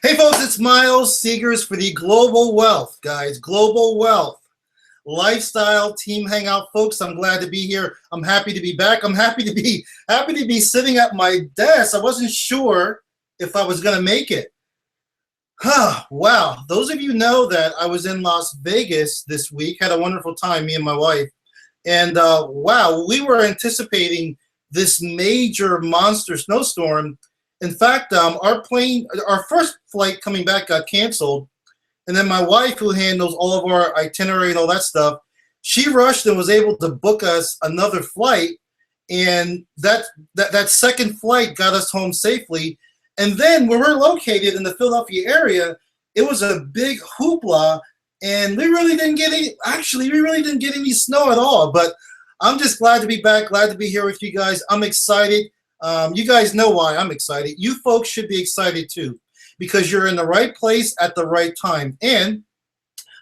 Hey folks, it's Miles Seegers for the Global Wealth, guys. Global Wealth Lifestyle Team Hangout, folks. I'm glad to be here. I'm happy to be back. I'm happy to be sitting at my desk. I wasn't sure if I was gonna make it. Wow. Those of you know that I was in Las Vegas this week, had a wonderful time, me and my wife. And wow, we were anticipating this major monster snowstorm. In fact, our first flight coming back got canceled. And then my wife, who handles all of our itinerary and all that stuff, she rushed and was able to book us another flight. And that second flight got us home safely. And then where we're located in the Philadelphia area, it was a big hoopla. And we really didn't get any snow at all. But I'm just glad to be back, glad to be here with you guys. I'm excited. You guys know why I'm excited. You folks should be excited too, because you're in the right place at the right time. And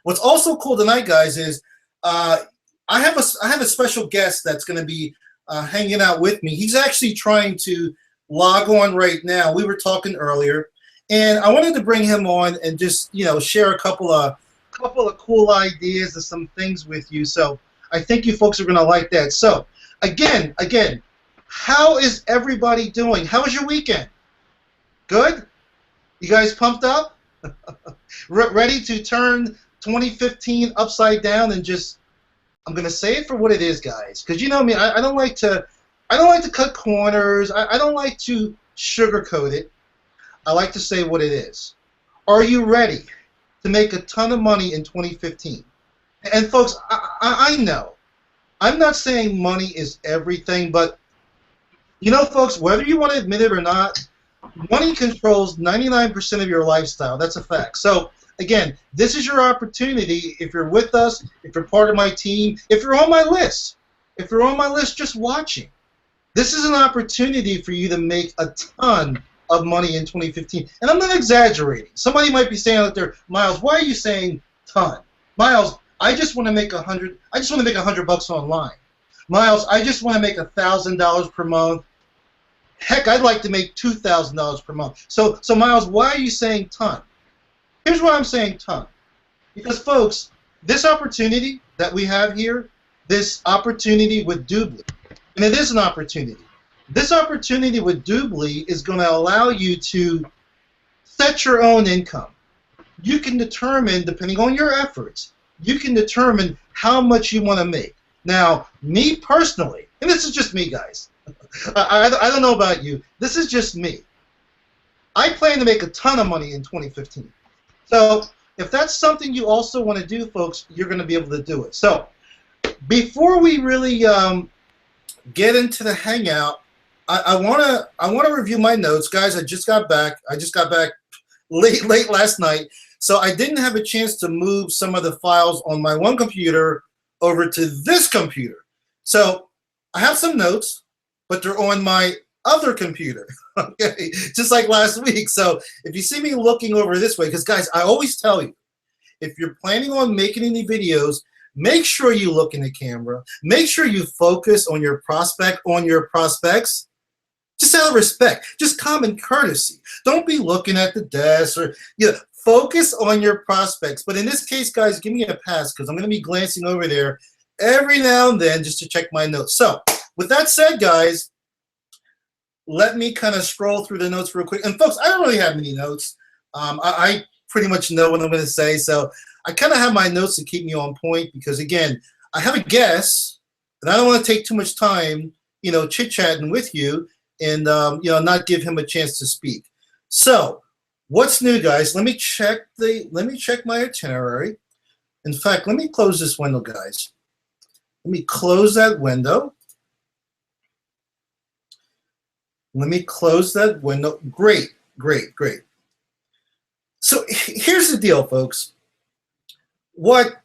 what's also cool tonight, guys, is I have a special guest that's going to be hanging out with me. He's actually trying to log on right now. We were talking earlier, and I wanted to bring him on and just share a couple of cool ideas and some things with you. So I think you folks are going to like that. So again, how is everybody doing? How was your weekend? Good? You guys pumped up? Ready to turn 2015 upside down and just, I'm going to say it for what it is, guys. Because you know me, I don't like to cut corners. I don't like to sugarcoat it. I like to say what it is. Are you ready to make a ton of money in 2015? And folks, I know, I'm not saying money is everything, but folks, whether you want to admit it or not, money controls 99% of your lifestyle. That's a fact. So, again, this is your opportunity. If you're with us, if you're part of my team, if you're on my list, just watching, this is an opportunity for you to make a ton of money in 2015. And I'm not exaggerating. Somebody might be saying out there, Miles, why are you saying ton? Miles, I just want to make $100 bucks online. Miles, I just want to make $1,000 per month. Heck, I'd like to make $2,000 per month. So Miles, why are you saying ton? Here's why I'm saying ton. Because, folks, this opportunity that we have here, this opportunity with Doobly, and it is an opportunity. This opportunity with Doobly is going to allow you to set your own income. You can determine, depending on your efforts, you can determine how much you want to make. Now, me personally, and this is just me, guys. I don't know about you. This is just me. I plan to make a ton of money in 2015. So if that's something you also want to do, folks, you're going to be able to do it. So before we really get into the hangout, I want to review my notes, guys. I just got back late last night, so I didn't have a chance to move some of the files on my one computer over to this computer. So I have some notes, but they're on my other computer, okay, just like last week. So if you see me looking over this way, because guys, I always tell you, if you're planning on making any videos, make sure you look in the camera. Make sure you focus on your prospects. Just out of respect, just common courtesy. Don't be looking at the desk or, focus on your prospects. But in this case, guys, give me a pass because I'm going to be glancing over there every now and then just to check my notes. So with that said, guys, let me kind of scroll through the notes real quick. And folks, I don't really have many notes. I pretty much know what I'm going to say. So I kind of have my notes to keep me on point because, again, I have a guest, and I don't want to take too much time, chit-chatting with you and, not give him a chance to speak. So what's new, guys? Let me check my itinerary. In fact, let me close this window, guys. Let me close that window. Let me close that window. Great. So here's the deal, folks. What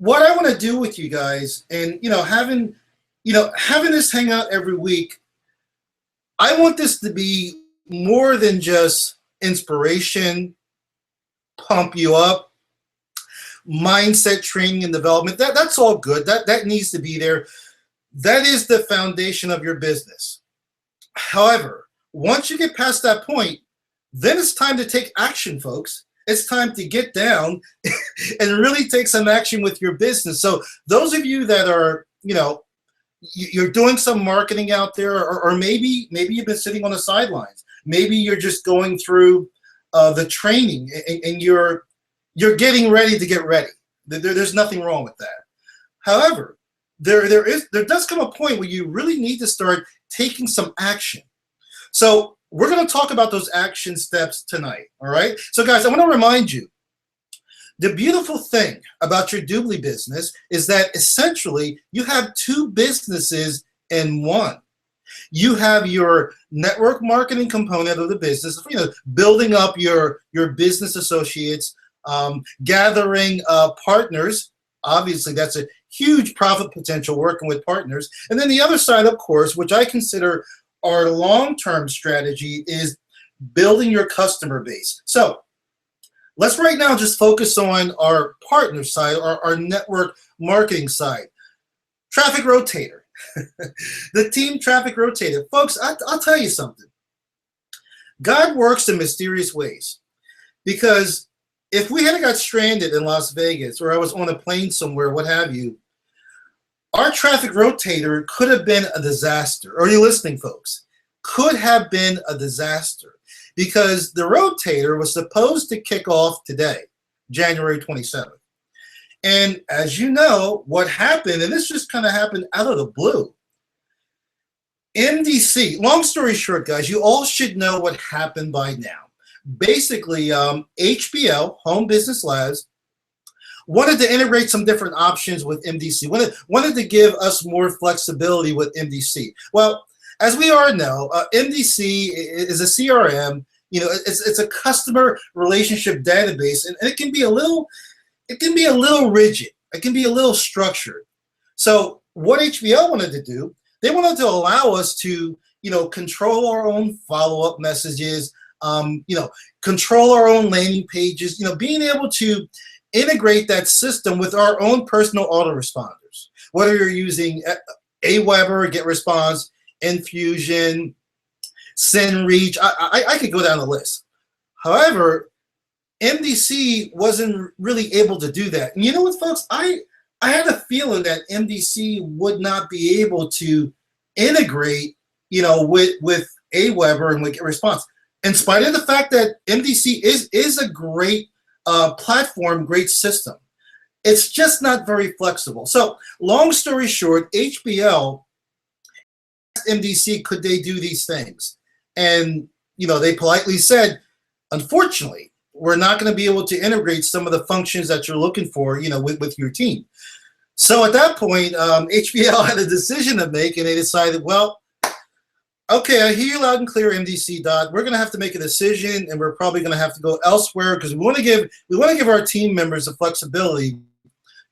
I want to do with you guys, and having this hangout every week, I want this to be more than just inspiration, pump you up, mindset training and development. That's all good. That needs to be there. That is the foundation of your business. However, once you get past that point, Then it's time to take action, folks. It's time to get down and really take some action with your business. So those of you that are, you're doing some marketing out there, or maybe you've been sitting on the sidelines. Maybe you're just going through the training, and you're getting ready to get ready. There's nothing wrong with that. However, there does come a point where you really need to start taking some action. So we're going to talk about those action steps tonight. All right. So guys, I want to remind you, the beautiful thing about your Doobly business is that essentially you have two businesses in one. You have your network marketing component of the business, building up your business associates, gathering partners. Obviously, that's a huge profit potential working with partners. And then the other side, of course, which I consider our long-term strategy, is building your customer base. So let's right now just focus on our partner side, our network marketing side. Traffic Rotator. The team Traffic Rotator. Folks, I'll tell you something. God works in mysterious ways, because if we had got stranded in Las Vegas, or I was on a plane somewhere, what have you, our Traffic Rotator could have been a disaster. Are you listening, folks? Could have been a disaster, because the Rotator was supposed to kick off today, January 27th. And as you know, what happened, and this just kind of happened out of the blue. MDC, long story short, guys, you all should know what happened by now. Basically, HBL, Home Business Labs, wanted to integrate some different options with MDC, wanted to give us more flexibility with MDC. Well, as we all know, MDC is a CRM. It's a customer relationship database, and it can be a little rigid. It can be a little structured. So what HBL wanted to do, they wanted to allow us to, control our own follow-up messages, control our own landing pages, being able to integrate that system with our own personal autoresponders. Whether you're using Aweber, GetResponse, Infusion, SendReach, I could go down the list. However, MDC wasn't really able to do that. And you know what, folks? I had a feeling that MDC would not be able to integrate, with Aweber and with GetResponse, in spite of the fact that MDC is a great platform, great system. It's just not very flexible. So long story short, HBL asked MDC, could they do these things? And, they politely said, unfortunately, we're not going to be able to integrate some of the functions that you're looking for, with your team. So at that point, HBL had a decision to make, and they decided, well, okay, I hear you loud and clear, MDC Dot. We're going to have to make a decision, and we're probably going to have to go elsewhere, because we want to give our team members the flexibility,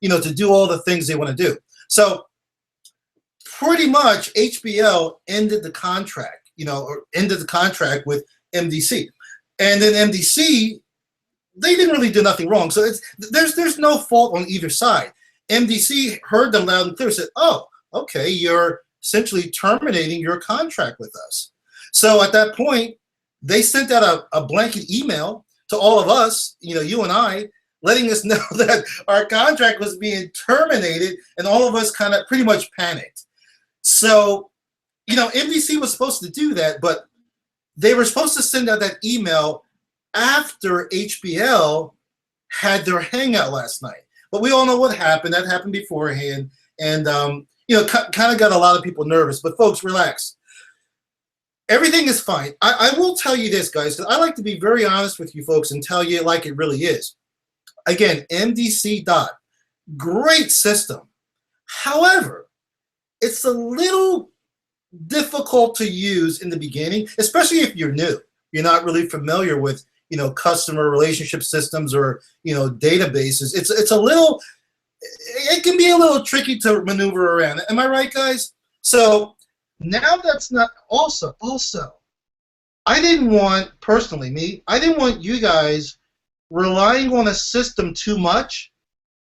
to do all the things they want to do. So pretty much HBL ended the contract, with MDC, and then MDC, they didn't really do nothing wrong. So there's no fault on either side. MDC heard them loud and clear, said, "Oh, okay, you're essentially terminating your contract with us." So at that point, they sent out a blanket email to all of us, you and I, letting us know that our contract was being terminated, and all of us kind of pretty much panicked. So, MDC was supposed to do that, but they were supposed to send out that email after HBL had their hangout last night. But we all know what happened. That happened beforehand, and kind of got a lot of people nervous. But folks, relax. Everything is fine. I will tell you this, guys, because I like to be very honest with you folks and tell you it like it really is. Again, MDC Dot, great system. However, it's a little difficult to use in the beginning, especially if you're new. You're not really familiar with, customer relationship systems or, databases. It's a little, it can be a little tricky to maneuver around. Am I right, guys? So now that's not also, I didn't want, personally, I didn't want you guys relying on a system too much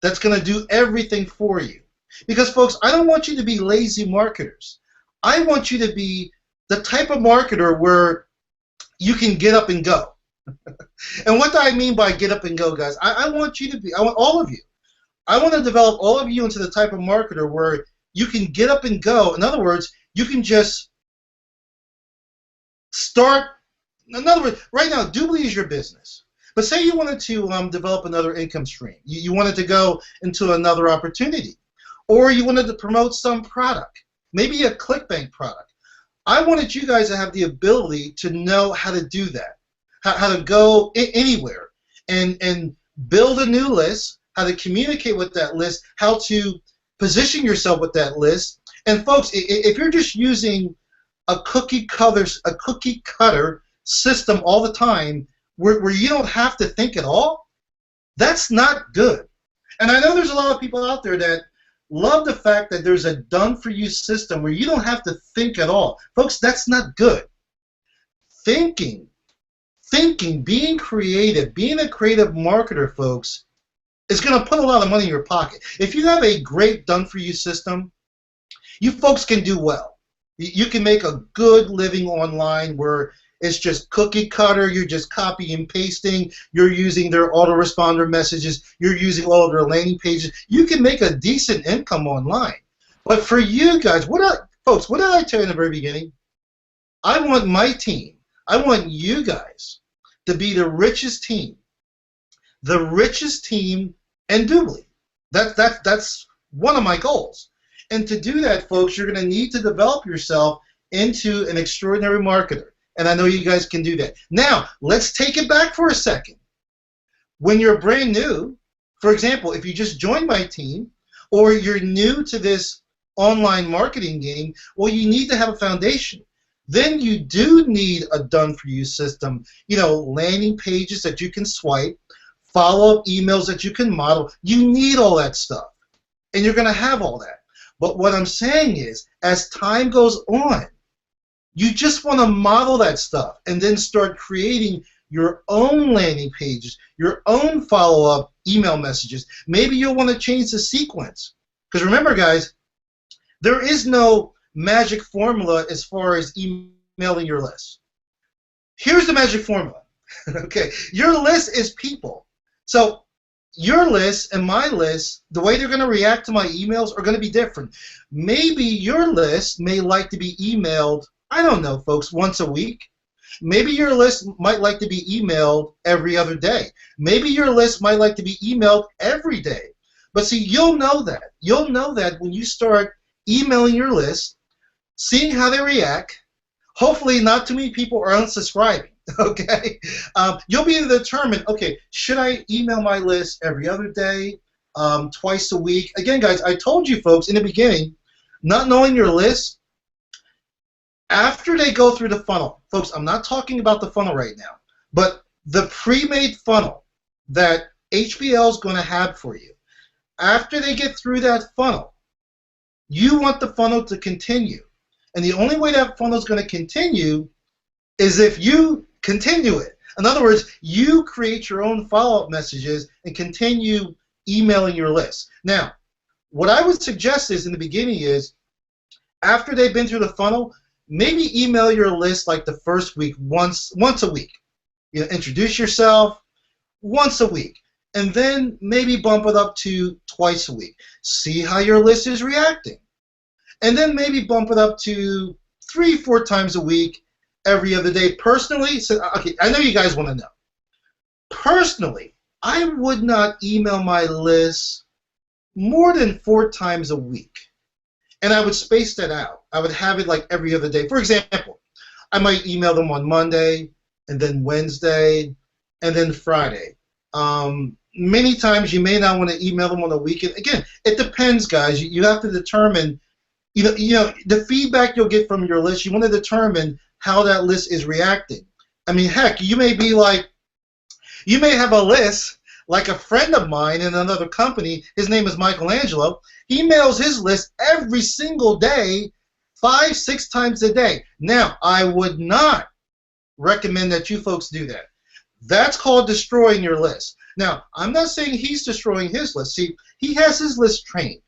that's going to do everything for you. Because, folks, I don't want you to be lazy marketers. I want you to be the type of marketer where you can get up and go. And what do I mean by get up and go, guys? I want you to be, I want all of you. I want to develop all of you into the type of marketer where you can get up and go. In other words, you can just start. In other words, right now, Doobly is your business. But say you wanted to develop another income stream. You wanted to go into another opportunity. Or you wanted to promote some product, maybe a ClickBank product. I wanted you guys to have the ability to know how to do that, how to go anywhere and build a new list, how to communicate with that list, how to position yourself with that list. And folks, if you're just using a cookie cutter system all the time where you don't have to think at all, that's not good. And I know there's a lot of people out there that love the fact that there's a done-for-you system where you don't have to think at all. Folks, that's not good. Thinking, being creative, being a creative marketer, folks, is going to put a lot of money in your pocket. If you have a great done-for-you system, you folks can do well. You can make a good living online where it's just cookie cutter, you're just copy and pasting, you're using their autoresponder messages, you're using all of their landing pages. You can make a decent income online. But for you guys, folks, what did I tell you in the very beginning? I want my team, I want you guys to be the richest team in Doobly. That's one of my goals. And to do that, folks, you're going to need to develop yourself into an extraordinary marketer. And I know you guys can do that. Now, let's take it back for a second. When you're brand new, for example, if you just joined my team or you're new to this online marketing game, well, you need to have a foundation. Then you do need a done-for-you system, landing pages that you can swipe, follow-up emails that you can model. You need all that stuff, and you're going to have all that. But what I'm saying is, as time goes on, you just want to model that stuff and then start creating your own landing pages, your own follow-up email messages. Maybe you'll want to change the sequence. Because remember, guys, there is no magic formula as far as emailing your list. Here's the magic formula. Okay, your list is people. So your list and my list, the way they're going to react to my emails are going to be different. Maybe your list may like to be emailed, I don't know, folks, once a week. Maybe your list might like to be emailed every other day. Maybe your list might like to be emailed every day. But see, you'll know that. You'll know that when you start emailing your list, seeing how they react. Hopefully not too many people are unsubscribing, okay? You'll be able to determine, okay, should I email my list every other day, twice a week? Again, guys, I told you folks in the beginning, not knowing your list, after they go through the funnel, folks, I'm not talking about the funnel right now, but the pre-made funnel that HBL is going to have for you, after they get through that funnel, you want the funnel to continue. And the only way that funnel is going to continue is if you continue it. In other words, you create your own follow-up messages and continue emailing your list. Now, what I would suggest is in the beginning is, after they've been through the funnel, maybe email your list like the first week once a week. Introduce yourself once a week. And then maybe bump it up to twice a week. See how your list is reacting. And then maybe bump it up to 3-4 times a week, every other day. Personally, okay, I know you guys want to know. Personally, I would not email my list more than 4 times a week. And I would space that out. I would have it like every other day. For example, I might email them on Monday, and then Wednesday, and then Friday. Many times you may not want to email them on the weekend. Again, it depends, guys. You have to determine, the feedback you'll get from your list. You want to determine how that list is reacting. I mean, heck, you may have a list like a friend of mine in another company. His name is Michelangelo. He mails his list every single day, 5-6 times a day. Now, I would not recommend that you folks do that. That's called destroying your list. Now, I'm not saying he's destroying his list. See, he has his list trained.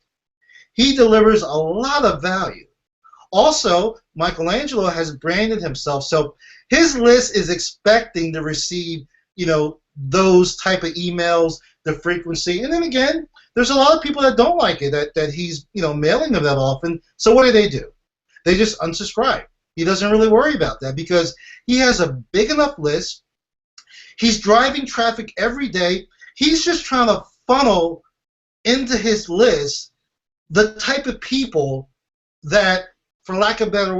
He delivers a lot of value. Also, Michelangelo has branded himself. So his list is expecting to receive, those type of emails, the frequency. And then again, there's a lot of people that don't like it, that he's, mailing them that often. So what do? They just unsubscribe. He doesn't really worry about that because he has a big enough list. He's driving traffic every day. He's just trying to funnel into his list the type of people that, for lack of better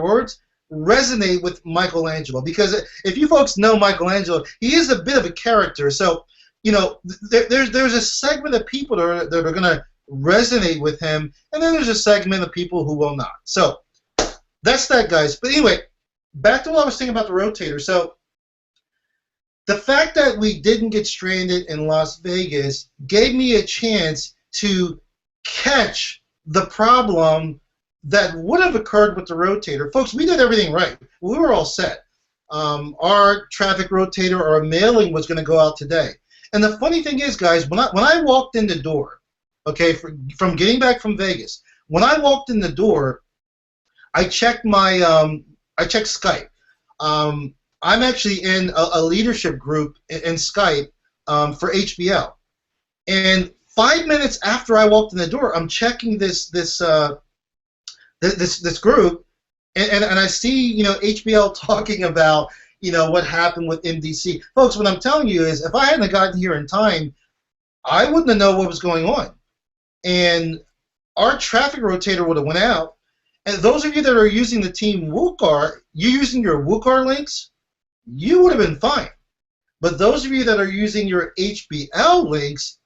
words, resonate with Michelangelo. Because if you folks know Michelangelo, he is a bit of a character. So, there's a segment of people that are going to resonate with him, and then there's a segment of people who will not. So that's that, guys. But anyway, back to what I was saying about the rotator. So the fact that we didn't get stranded in Las Vegas gave me a chance to catch the problem that would have occurred with the rotator. Folks, we did everything right. We were all set. Our traffic rotator, our mailing was going to go out today. And the funny thing is, guys, when I walked in the door, okay, from getting back from Vegas, when I walked in the door, I checked Skype. I'm actually in a leadership group in Skype for HBL. And 5 minutes after I walked in the door, I'm checking this group, and I see HBL talking about what happened with MDC. Folks, what I'm telling you is, if I hadn't gotten here in time, I wouldn't have known what was going on, and our traffic rotator would have went out. And those of you that are using the team WooCar, you using your WooCar links, you would have been fine. But those of you that are using your HBL links,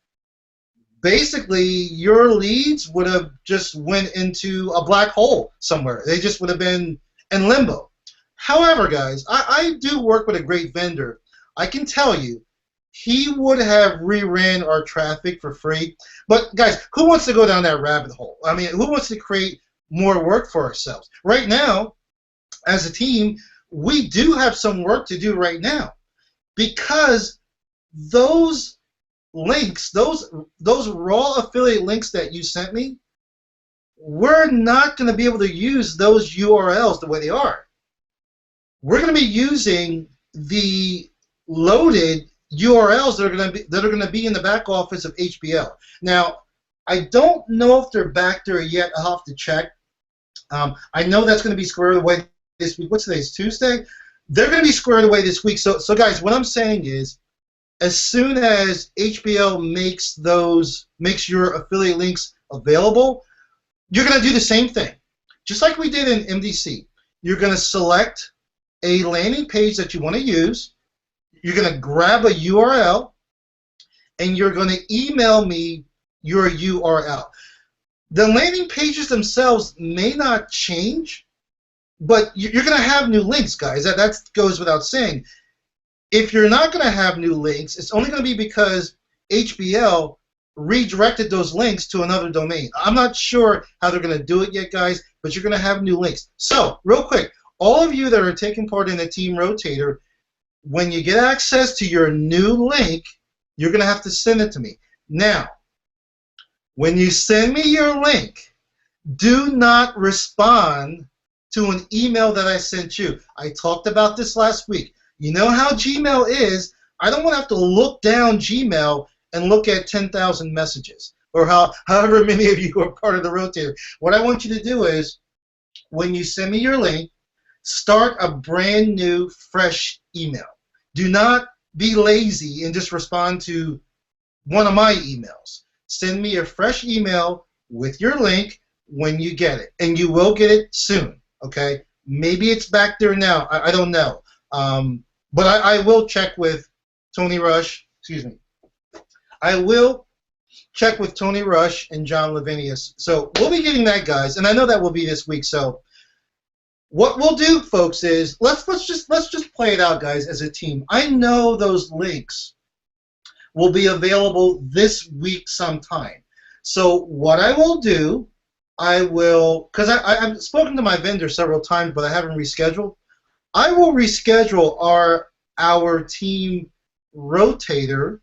basically your leads would have just went into a black hole somewhere. They just would have been in limbo. However, guys, I do work with a great vendor. I can tell you, he would have reran our traffic for free. But guys, who wants to go down that rabbit hole? I mean, who wants to create more work for ourselves? Right now, as a team, we do have some work to do right now, because those links, those raw affiliate links that you sent me, we're not going to be able to use those URLs the way they are. We're going to be using the loaded URLs that are going to be in the back office of HBL. Now, I don't know if they're back there yet. I'll have to check. I know that's going to be squared away this week. What's today? It's Tuesday. They're going to be squared away this week. So guys, what I'm saying is, as soon as HBL makes your affiliate links available, you're going to do the same thing, just like we did in MDC. You're going to select a landing page that you want to use. You're going to grab a URL, and you're going to email me your URL. The landing pages themselves may not change, but you're going to have new links, guys. That goes without saying. If you're not going to have new links, it's only going to be because HBL redirected those links to another domain. I'm not sure how they're going to do it yet, guys, but you're going to have new links. So, real quick, all of you that are taking part in the Team Rotator, when you get access to your new link, you're going to have to send it to me. Now, when you send me your link, do not respond to an email that I sent you. I talked about this last week. You know how Gmail is. I don't want to have to look down Gmail and look at 10,000 messages, or however many of you are part of the Rotator. What I want you to do is, when you send me your link, start a brand new, fresh email. Do not be lazy and just respond to one of my emails. Send me a fresh email with your link when you get it, and you will get it soon, okay? Maybe it's back there now. I don't know. But I will check with Tony Rush. Excuse me. I will check with Tony Rush and John Lavinius. So we'll be getting that, guys, and I know that will be this week. So what we'll do, folks, is let's just play it out, guys, as a team. I know those links will be available this week sometime. So what I will do, because I've spoken to my vendor several times, but I haven't rescheduled. I will reschedule our team rotator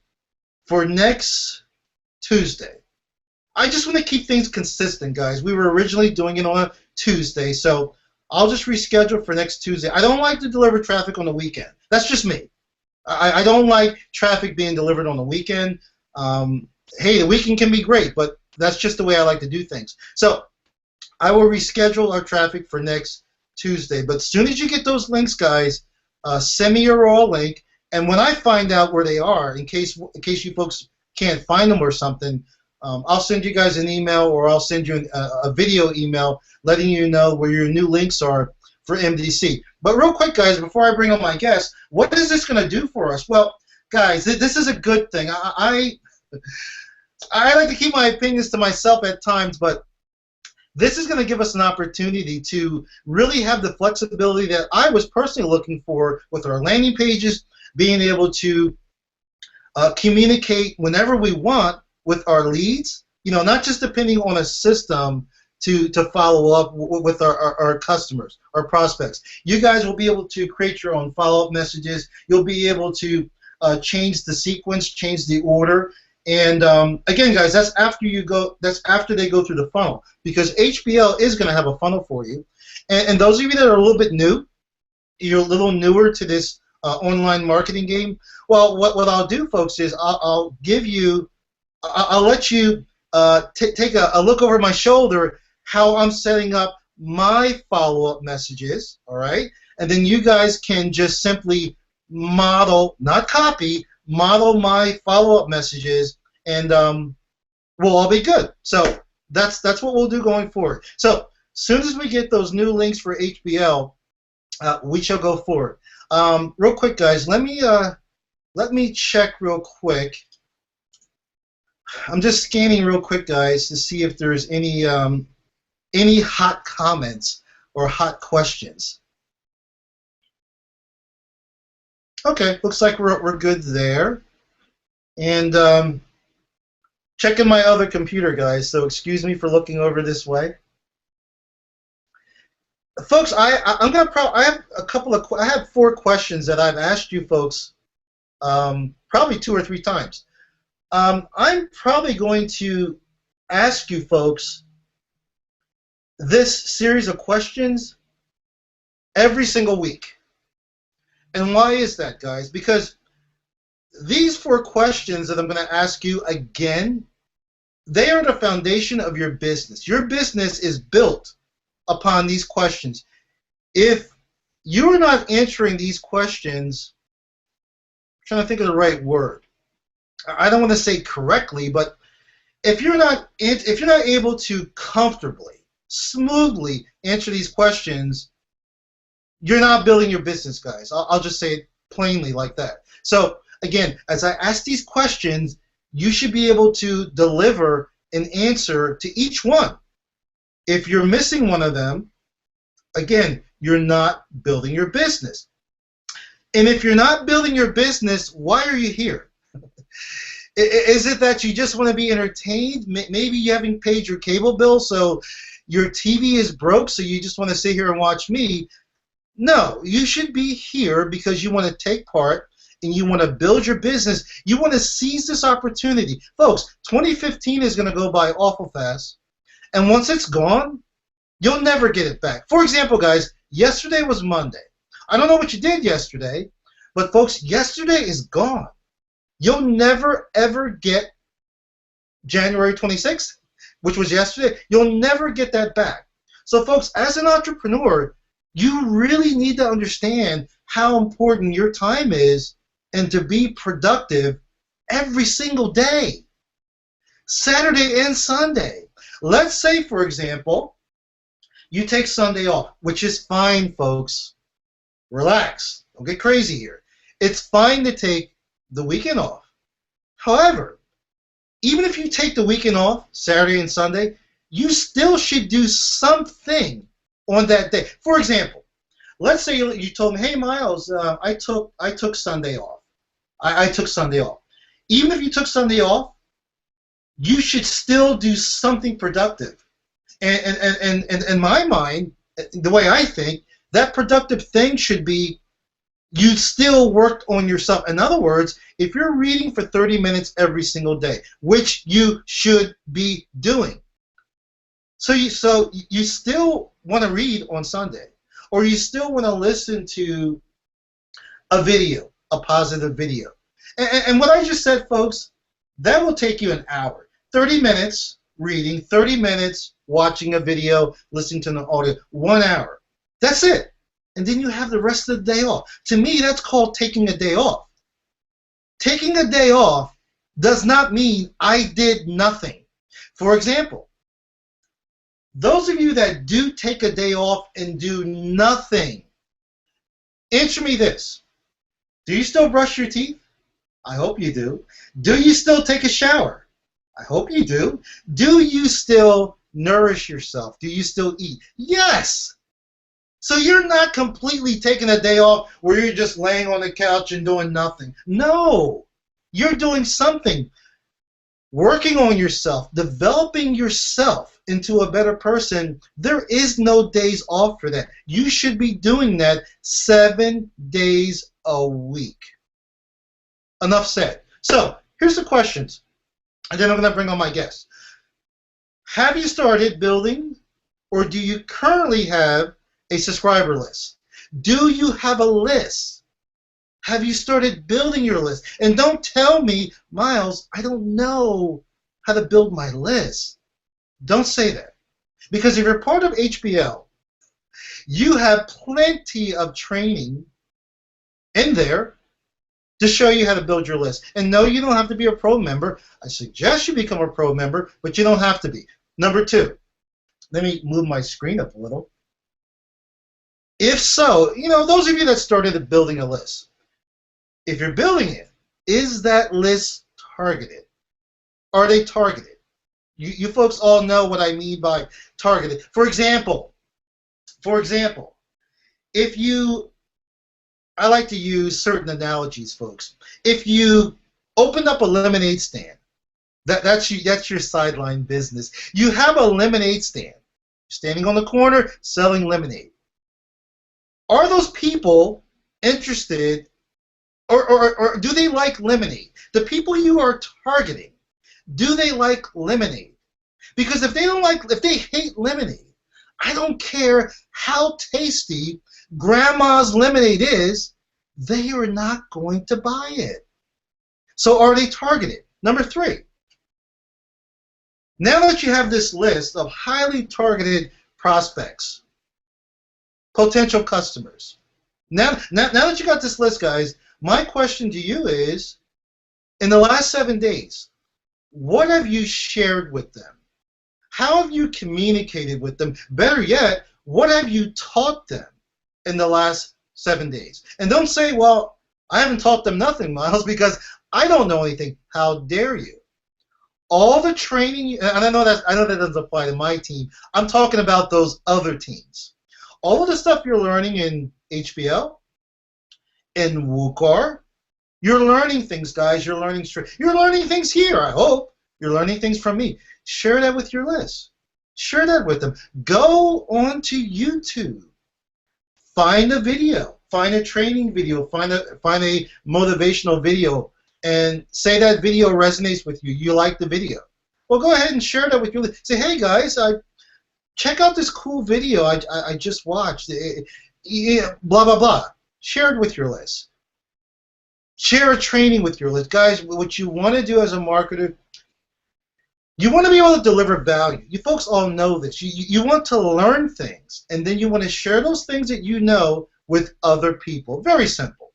for next Tuesday. I just want to keep things consistent, guys. We were originally doing it on a Tuesday, so I'll just reschedule for next Tuesday. I don't like to deliver traffic on the weekend. That's just me. I don't like traffic being delivered on the weekend. Hey, the weekend can be great, but that's just the way I like to do things. So I will reschedule our traffic for next Tuesday. But as soon as you get those links, guys, send me your raw link. And when I find out where they are, in case you folks can't find them or something, I'll send you guys an email, or I'll send you a video email letting you know where your new links are for MDC. But real quick, guys, before I bring on my guest, what is this going to do for us? Well, guys, this is a good thing. I like to keep my opinions to myself at times, but this is going to give us an opportunity to really have the flexibility that I was personally looking for with our landing pages, being able to communicate whenever we want with our leads, not just depending on a system to follow up with our customers, our prospects. You guys will be able to create your own follow-up messages. You'll be able to change the sequence, change the order. And again, guys, that's after they go through the funnel, because HBL is going to have a funnel for you. And those of you that are a little bit new, you're a little newer to this online marketing game. Well, what I'll do, folks, is I'll let you take a look over my shoulder how I'm setting up my follow-up messages. All right, and then you guys can just simply model, not copy, model my follow-up messages, and we'll all be good. So that's what we'll do going forward. So as soon as we get those new links for HBL, we shall go forward. Real quick, guys, let me check real quick. I'm just scanning real quick, guys, to see if there's any hot comments or hot questions. Okay, looks like we're good there. And checking my other computer, guys, so excuse me for looking over this way. Folks, I have 4 questions that I've asked you folks probably 2 or 3 times. I'm probably going to ask you folks this series of questions every single week. And why is that, guys? Because these 4 questions that I'm going to ask you again, they are the foundation of your business. Your business is built upon these questions. If you're not answering these questions, I'm trying to think of the right word. I don't want to say correctly, but if you're not able to comfortably, smoothly answer these questions, you're not building your business, guys. I'll just say it plainly like that. So again, as I ask these questions, you should be able to deliver an answer to each one. If you're missing one of them, again, you're not building your business. And if you're not building your business, why are you here? Is it that you just want to be entertained? Maybe you haven't paid your cable bill, so your TV is broke, so you just want to sit here and watch me. No, you should be here because you want to take part and you want to build your business. You want to seize this opportunity. Folks, 2015 is going to go by awful fast, and once it's gone, you'll never get it back. For example, guys, yesterday was Monday. I don't know what you did yesterday, but folks, yesterday is gone. You'll never, ever get January 26th, which was yesterday. You'll never get that back. So, folks, as an entrepreneur, you really need to understand how important your time is and to be productive every single day, Saturday and Sunday. Let's say, for example, you take Sunday off, which is fine, folks. Relax. Don't get crazy here. It's fine to take the weekend off. However, even if you take the weekend off, Saturday and Sunday, you still should do something on that day. For example, let's say you told me, hey, Miles, I took Sunday off. I took Sunday off. Even if you took Sunday off, you should still do something productive. And in my mind, the way I think, that productive thing should be you still worked on yourself. In other words, if you're reading for 30 minutes every single day, which you should be doing, so you still want to read on Sunday. Or you still want to listen to a video, a positive video? And what I just said, folks, that will take you an hour. 30 minutes reading, 30 minutes watching a video, listening to an audio, 1 hour. That's it. And then you have the rest of the day off. To me, that's called taking a day off. Taking a day off does not mean I did nothing. For example, those of you that do take a day off and do nothing, answer me this. Do you still brush your teeth? I hope you do. Do you still take a shower? I hope you do. Do you still nourish yourself? Do you still eat? Yes. So you're not completely taking a day off where you're just laying on the couch and doing nothing. No. You're doing something. Working on yourself, developing yourself into a better person. There is no days off for that. You should be doing that 7 days a week. Enough said. So here's the questions, and then I'm going to bring on my guests. Have you started building, or do you currently have a subscriber list? Do you have a list? Have you started building your list? And don't tell me, Miles, I don't know how to build my list. Don't say that. Because if you're part of HBL, you have plenty of training in there to show you how to build your list. And no, you don't have to be a pro member. I suggest you become a pro member, but you don't have to be. Number 2, let me move my screen up a little. If so, those of you that started building a list, if you're building it, is that list targeted? Are they targeted? You folks all know what I mean by targeted. For example, if you, I like to use certain analogies, folks. If you opened up a lemonade stand, that's your sideline business. You have a lemonade stand, standing on the corner selling lemonade. Are those people interested? Or do they like lemonade? The people you are targeting, do they like lemonade? Because if they hate lemonade, I don't care how tasty grandma's lemonade is, they are not going to buy it. So are they targeted? Number 3, now that you have this list of highly targeted prospects, potential customers, now that you got this list, guys, my question to you is, in the last 7 days, what have you shared with them? How have you communicated with them? Better yet, what have you taught them in the last 7 days? And don't say, well, I haven't taught them nothing, Miles, because I don't know anything. How dare you? All the training, and I know that doesn't apply to my team. I'm talking about those other teams. All of the stuff you're learning in HBL, in WooCar, you're learning things, guys. You're learning things here, I hope. You're learning things from me. Share that with your list. Share that with them. Go onto YouTube. Find a video. Find a training video. Find a motivational video. And say that video resonates with you. You like the video. Well, go ahead and share that with your list. Say, hey, guys, check out this cool video I just watched. Blah, blah, blah. Share it with your list. Share a training with your list. Guys, what you want to do as a marketer, you want to be able to deliver value. You folks all know this. You want to learn things, and then you want to share those things that you know with other people. Very simple.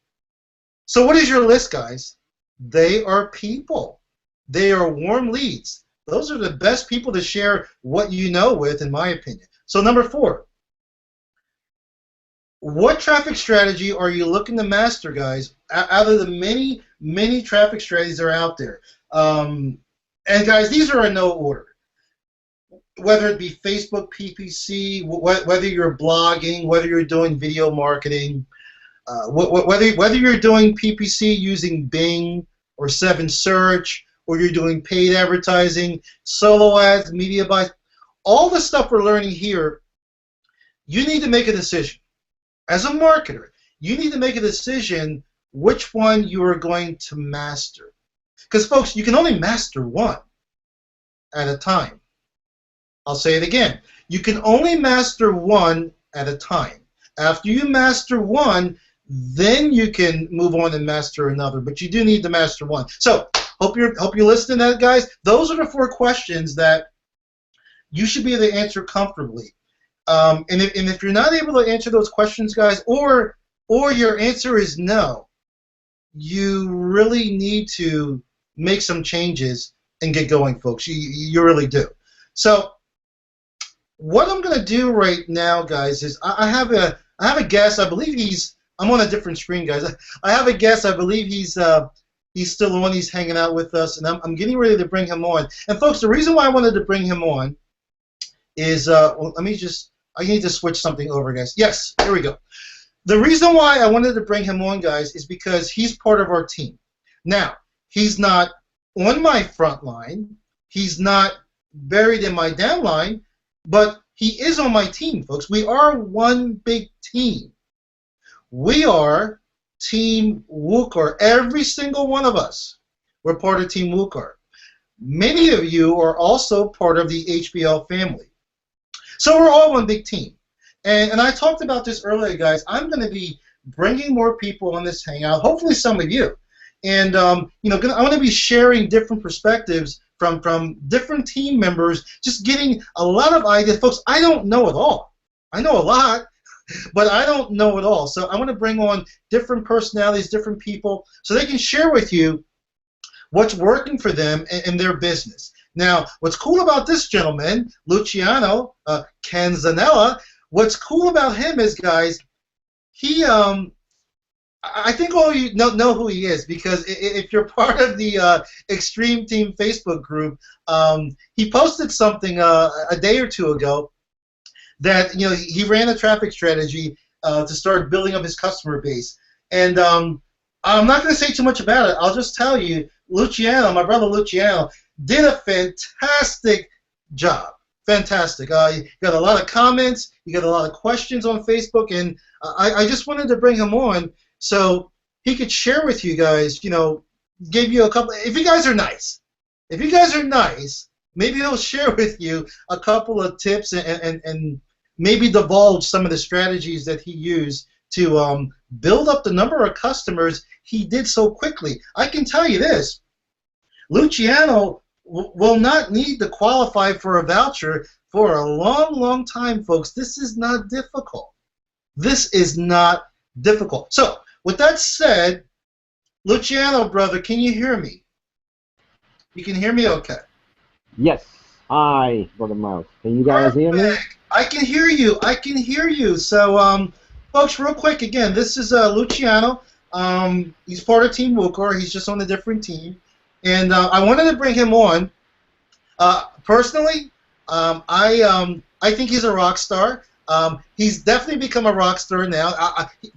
So what is your list, guys? They are people. They are warm leads. Those are the best people to share what you know with, in my opinion. So number 4. What traffic strategy are you looking to master, guys, out of the many, many traffic strategies that are out there? And, guys, these are in no order. Whether it be Facebook PPC, whether you're blogging, whether you're doing video marketing, whether you're doing PPC using Bing or 7 Search, or you're doing paid advertising, solo ads, media buys, all the stuff we're learning here, you need to make a decision. As a marketer, you need to make a decision which one you are going to master. Because, folks, you can only master one at a time. I'll say it again. You can only master one at a time. After you master one, then you can move on and master another. But you do need to master one. So hope you listen to that, guys. Those are the 4 questions that you should be able to answer comfortably. And if you're not able to answer those questions, guys, or your answer is no, you really need to make some changes and get going, folks. You really do. So what I'm going to do right now, guys, is I have a guest. I believe I'm on a different screen, guys. I have a guest. I believe he's still on. He's hanging out with us, and I'm getting ready to bring him on. And folks, the reason why I wanted to bring him on is well, I need to switch something over, guys. Yes, here we go. The reason why I wanted to bring him on, guys, is because he's part of our team. Now, he's not on my front line. He's not buried in my down line, but he is on my team, folks. We are one big team. We are Team WooCar. Every single one of us, we're part of Team WooCar. Many of you are also part of the HBL family. So we're all one big team. And I talked about this earlier, guys. I'm going to be bringing more people on this Hangout, hopefully some of you. And you know, I want to be sharing different perspectives from different team members, just getting a lot of ideas. Folks, I don't know it all. I know a lot, but I don't know it all. So I want to bring on different personalities, different people, so they can share with you what's working for them in their business. Now, what's cool about this gentleman, Luciano Canzanella, what's cool about him is, guys, he I think all you know who he is, because if you're part of the Extreme Team Facebook group, he posted something a day or two ago that, you know, he ran a traffic strategy to start building up his customer base. And I'm not going to say too much about it. I'll just tell you, Luciano, my brother Luciano, did a fantastic job. Fantastic. You got a lot of comments. You got a lot of questions on Facebook, and I just wanted to bring him on so he could share with you guys, you know, give you a couple. If you guys are nice, maybe he'll share with you a couple of tips and maybe divulge some of the strategies that he used to build up the number of customers he did so quickly. I can tell you this, Luciano will not need to qualify for a voucher for a long, long time, folks. This is not difficult. This is not difficult. So, with that said, Luciano, brother, can you hear me? You can hear me okay? Yes. Hi, Brother Mouse. Can you guys hear me? I can hear you. I can hear you. So, folks, real quick, again, this is Luciano. He's part of Team WooCar. He's just on a different team. And I wanted to bring him on. Personally, I think he's a rock star. He's definitely become a rock star now.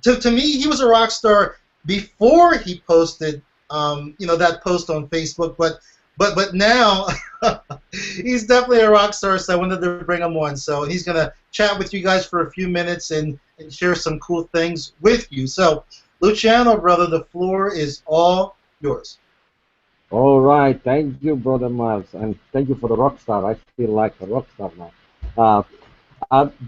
To me, he was a rock star before he posted, you know, that post on Facebook. But now he's definitely a rock star. So I wanted to bring him on. So he's gonna chat with you guys for a few minutes and share some cool things with you. So, Luciano, brother, the floor is all yours. All right. Thank you, Brother Miles. And thank you for the rock star. I feel like a rock star now.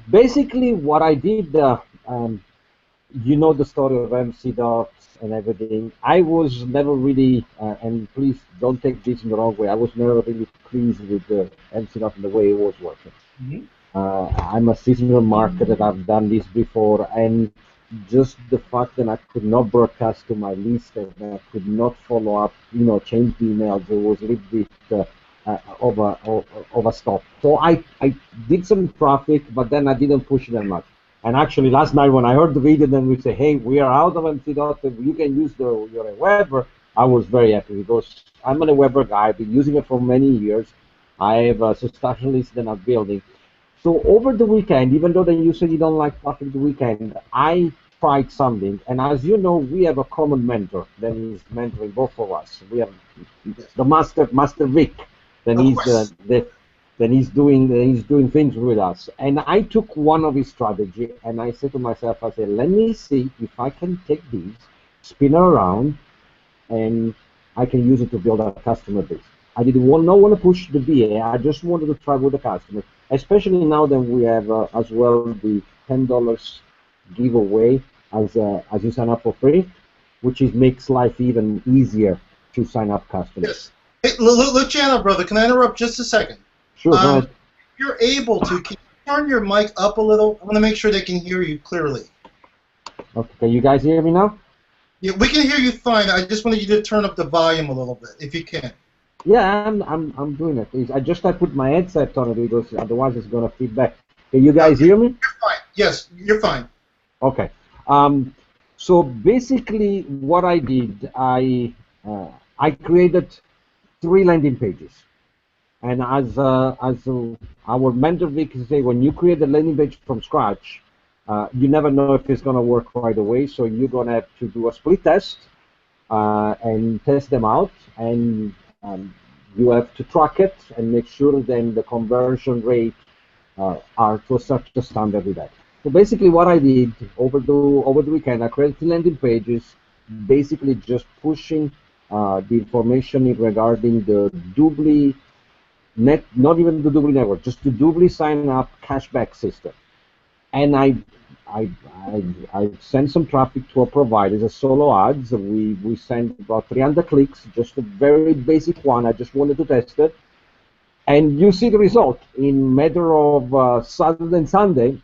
Basically, what I did, you know the story of MC Dots and everything. I was never really, and please don't take this in the wrong way, I was never really pleased with the MC Dots and the way it was working. Mm-hmm. I'm a seasonal marketer. I've done this before, and just the fact that I could not broadcast to my list and I could not follow up, you know, change the emails, it was a little bit overstocked. So I did some traffic, but then I didn't push them much. And actually, last night when I heard the video, then we say, hey, we are out of MC Dot, you can use your Weber. I was very happy because I'm a Weber guy. I've been using it for many years. I have a substantial list that I'm building. So over the weekend, even though you said you don't like traffic the weekend, I tried something. And as you know, we have a common mentor that is mentoring both of us. We have the Master Vic. Then he's doing things with us. And I took one of his strategy, and I said to myself, I said, let me see if I can take these, spin it around, and I can use it to build a customer base. I didn't want to push the VA. I just wanted to try with the customer, especially now that we have as well the $10 give away as you sign up for free, which is makes life even easier to sign up customers. Yes. Hey, Luciano, brother, can I interrupt just a second? Sure, go ahead. If you're able to, can you turn your mic up a little? I want to make sure they can hear you clearly. Okay, can you guys hear me now? Yeah, we can hear you fine. I just wanted you to turn up the volume a little bit, if you can. Yeah, I'm doing it. I put my headset on it because otherwise it's gonna feedback. Can you guys hear me? You're fine. Yes, you're fine. Okay. So basically, what I did, I created 3 landing pages, and as our mentor Vic say, when you create a landing page from scratch, you never know if it's gonna work right away. So you're gonna have to do a split test and test them out, and you have to track it and make sure then the conversion rate are to such a standard with that. So basically what I did over the weekend, I created landing pages, basically just pushing the information regarding the doubly net, not even the doubly network, just the doubly sign up cashback system. And I, I sent some traffic to a provider, a solo ads. We sent about 300 clicks, just a very basic one. I just wanted to test it. And you see the result. In matter of Saturday and Sunday,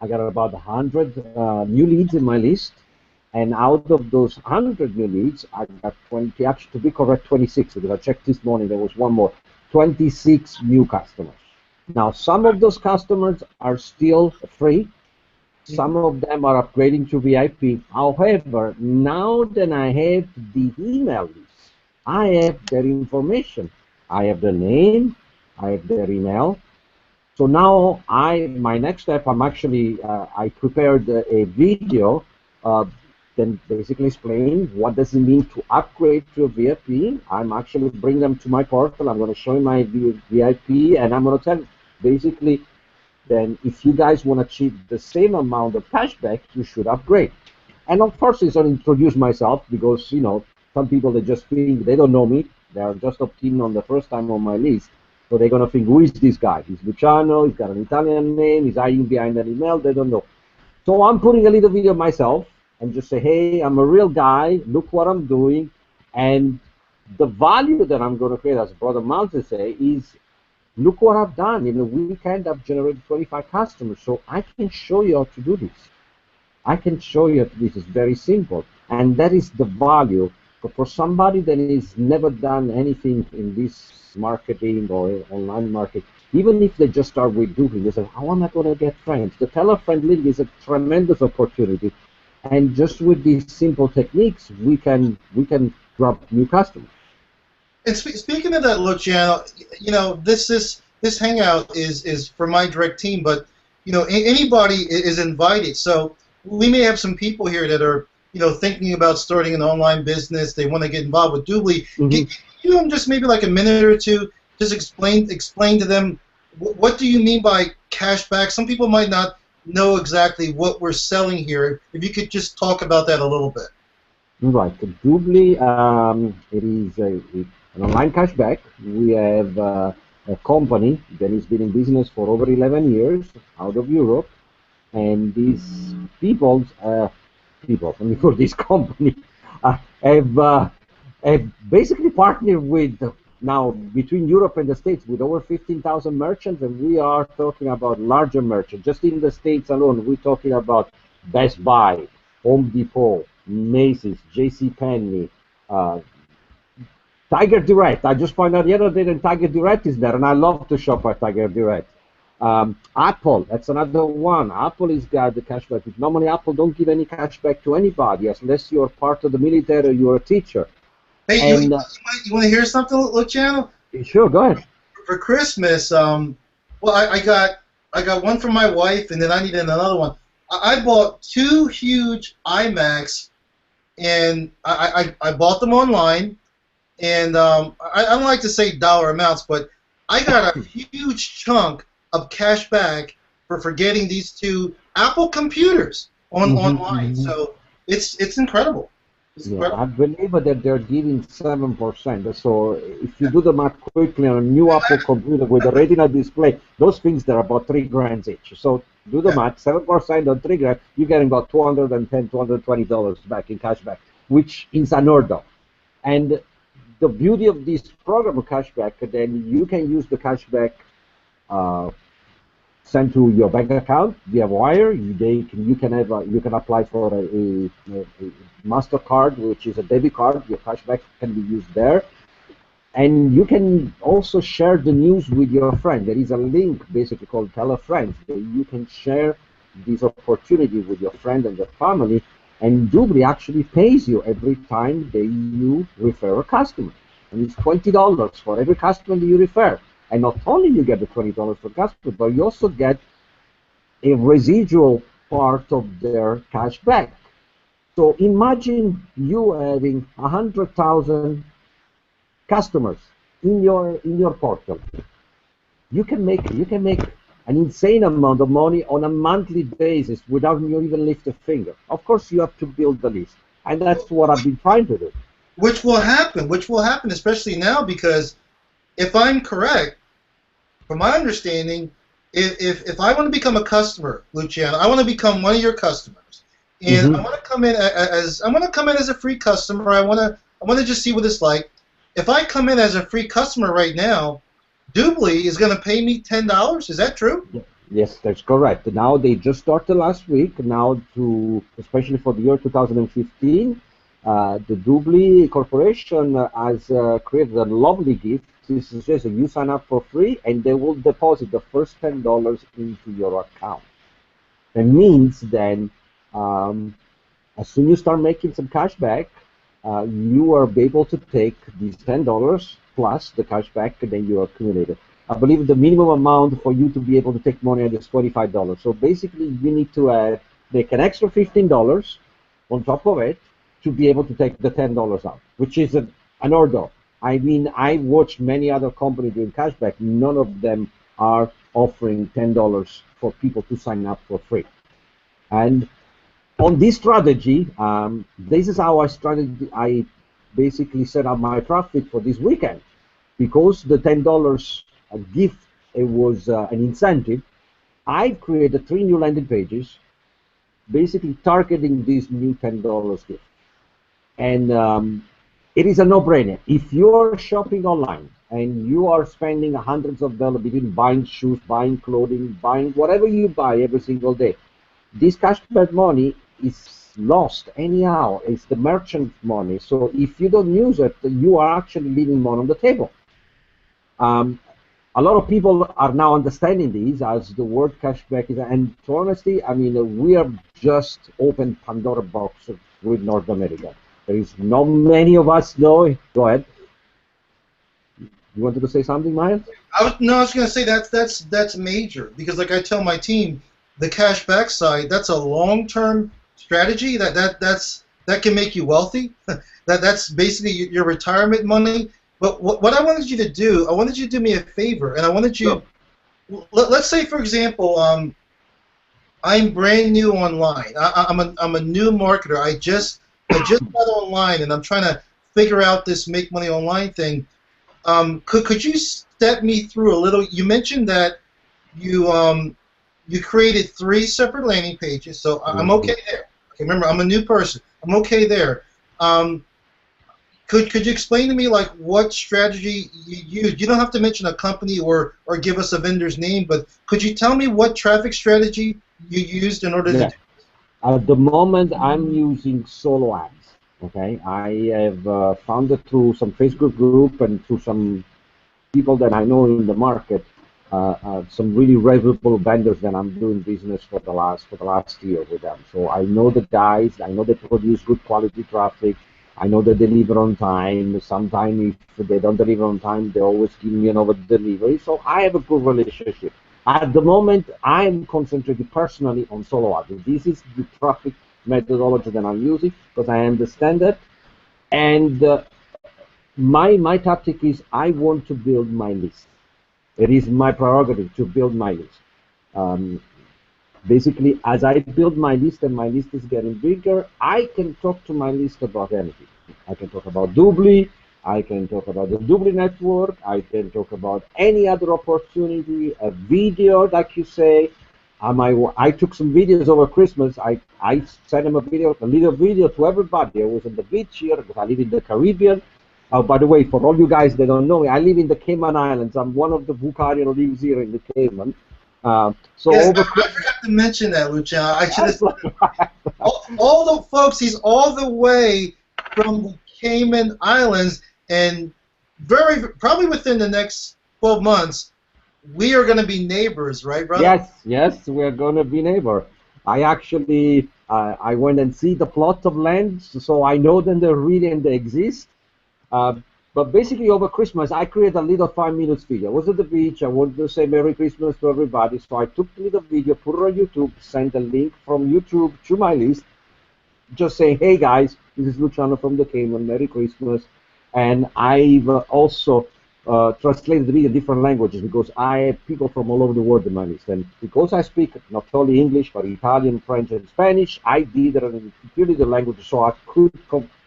I got about 100 new leads in my list. And out of those 100 new leads, I got 20, actually to be correct, 26, because I checked this morning, there was one more, 26 new customers. Now, some of those customers are still free. Some of them are upgrading to VIP. However, now that I have the email list, I have their information. I have their name, I have their email. So now my next step, I prepared a video, then basically explain what does it mean to upgrade to a VIP. I'm actually bring them to my portal. I'm going to show you my VIP, and I'm going to tell basically, then if you guys want to achieve the same amount of cashback, you should upgrade. And of course, it's going to introduce myself because, some people, they just think, they don't know me. They are just opting on the first time on my list. So they're going to think, who is this guy? He's Luciano, he's got an Italian name, he's hiding behind an email, they don't know. So I'm putting a little video of myself and just say, hey, I'm a real guy, look what I'm doing. And the value that I'm going to create, as Brother Mountain say, is look what I've done. In a weekend, I've generated 25 customers. So I can show you how to do this. I can show you this is very simple. And that is the value. But for somebody that has never done anything in this marketing or online market, even if they just start with Google, they say, how am I going to get friends? The tell-a-friend link is a tremendous opportunity. And just with these simple techniques, we can grab new customers. And speaking of that, Luciano, this hangout is for my direct team, but anybody is invited. So we may have some people here that are thinking about starting an online business. They want to get involved with Doobly. Mm-hmm. Can you just maybe like a minute or two just explain to them what do you mean by cashback? Some people might not know exactly what we're selling here. If you could just talk about that a little bit. Right. Doobly, it is an online cashback. We have a company that has been in business for over 11 years out of Europe, and these people, let me call this company, have basically partnered with, now between Europe and the States, with over 15,000 merchants, and we are talking about larger merchants. Just in the States alone, we're talking about Best Buy, Home Depot, Macy's, JCPenney, Tiger Direct. I just found out the other day that Tiger Direct is there, and I love to shop at Tiger Direct. Apple, that's another one. Apple has got the cashback. Normally, Apple don't give any cashback to anybody unless you're part of the military or you're a teacher. Hey, you want to hear something, Luciano? Sure, go ahead. For Christmas, I got one for my wife, and then I needed another one. I bought 2 huge iMacs, and I bought them online. And I don't like to say dollar amounts, but I got a huge chunk of cash back for getting these 2 Apple computers online. So it's incredible. I believe that they're giving 7%. So if you do the math quickly on a new Apple computer with a Retina display, those things they're about $3 grand each. So Do the math, 7% on 3 grand, you're getting about $210, $220 back in cashback, which is unheard of. And the beauty of this program of cashback, then you can use the cashback uh, sent to your bank account via wire. You can apply for a Mastercard, which is a debit card. Your cashback can be used there. And you can also share the news with your friend. There is a link basically called Tell a Friend. You can share this opportunity with your friend and your family, and Dubli actually pays you every time you refer a customer. And it's $20 for every customer that you refer. And not only you get the $20 per customer, but you also get a residual part of their cash back. So imagine you having 100,000 customers in your portal. You can make an insane amount of money on a monthly basis without you even lift a finger. Of course, you have to build the list, and that's what I've been trying to do. Which will happen, especially now, because if I'm correct, from my understanding, if I want to become a customer, Luciano, I want to become one of your customers, and I want to come in as a free customer. I want to just see what it's like. If I come in as a free customer right now, Dubli is going to pay me $10. Is that true? Yes, that's correct. Now they just started last week. Now, especially for the year 2015, the Dubli Corporation has created a lovely gift. This is just you sign up for free, and they will deposit the first $10 into your account. That means then, as soon as you start making some cash back, you are able to take these $10 plus the cash back that you accumulated. I believe the minimum amount for you to be able to take money out is $25. So basically, you need to make an extra $15 on top of it to be able to take the $10 out, which is an order. I mean, I watched many other companies doing cashback. None of them are offering $10 for people to sign up for free. And on this strategy, this is how I basically set up my traffic for this weekend. Because the $10 gift, it was an incentive, I've created 3 new landing pages basically targeting this new $10 gift. And it is a no-brainer. If you're shopping online and you are spending hundreds of dollars between buying shoes, buying clothing, buying whatever you buy every single day, this cashback money is lost anyhow. It's the merchant money. So if you don't use it, you are actually leaving money on the table. A lot of people are now understanding these as the word cashback is, and to honesty, I mean, we are just open Pandora box with North America. There is not many of us know. Go ahead. You wanted to say something, Miles? I was going to say that's major, because like I tell my team, the cashback side, that's a long-term strategy that can make you wealthy. That's basically your retirement money. But what I wanted you to do, I wanted you to do me a favor, and I wanted you. Sure. Let's say, for example, I'm brand new online. I'm a new marketer. I just got online, and I'm trying to figure out this make money online thing. Could you step me through a little? You mentioned that you created 3 separate landing pages, so I'm okay there. Okay, remember, I'm a new person. I'm okay there. Could you explain to me like what strategy you used? You don't have to mention a company or give us a vendor's name, but could you tell me what traffic strategy you used in order to do this? At the moment, I'm using solo ads. Okay, I have found it through some Facebook group and through some people that I know in the market, some really reputable vendors that I'm doing business for the last year with them. So I know the guys. I know they produce good quality traffic. I know they deliver on time. Sometimes if they don't deliver on time, they always give me an over delivery. So I have a good relationship. At the moment, I'm concentrated personally on solo ads. This is the traffic methodology that I'm using because I understand it. And my tactic is I want to build my list. It is my prerogative to build my list. Basically, as I build my list and my list is getting bigger, I can talk to my list about anything. I can talk about Dubli, I can talk about the Dubli network, I can talk about any other opportunity, a video, like you say. I took some videos over Christmas. I sent him a little video to everybody. I was on the beach here because I live in the Caribbean. By the way, for all you guys that don't know me, I live in the Cayman Islands. I'm one of the Bucarian who lives here in the Cayman. So Yes, over I forgot to mention that, Luciano. I should have Christmas, all the folks. He's all the way from the Cayman Islands, and probably within the next 12 months, we are going to be neighbors, right, brother? yes, we're gonna be neighbor. I actually I went and see the plot of land, so I know that they're real and they exist. Uh, but basically, over Christmas, I created a little 5 minutes video. I was at the beach. I wanted to say Merry Christmas to everybody, so I took the little video, put it on YouTube, sent a link from YouTube to my list, just saying, hey guys, this is Luciano from the Cayman, Merry Christmas. And I've also translated the video in different languages because I have people from all over the world in my list. And because I speak not only English, but Italian, French, and Spanish, I did it in purely the language so I could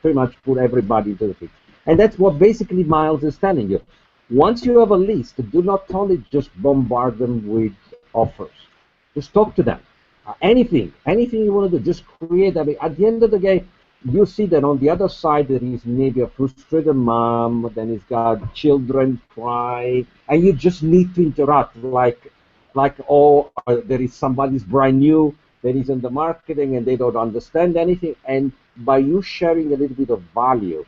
pretty much put everybody into the picture. And that's what basically Miles is telling you. Once you have a list, do not only just bombard them with offers. Just talk to them. Anything you want to do, just create. I mean, at the end of the day, you see that on the other side there is maybe a frustrated mom, then he's got children crying, and you just need to interact like there is somebody's brand new that is in the marketing and they don't understand anything, and by you sharing a little bit of value,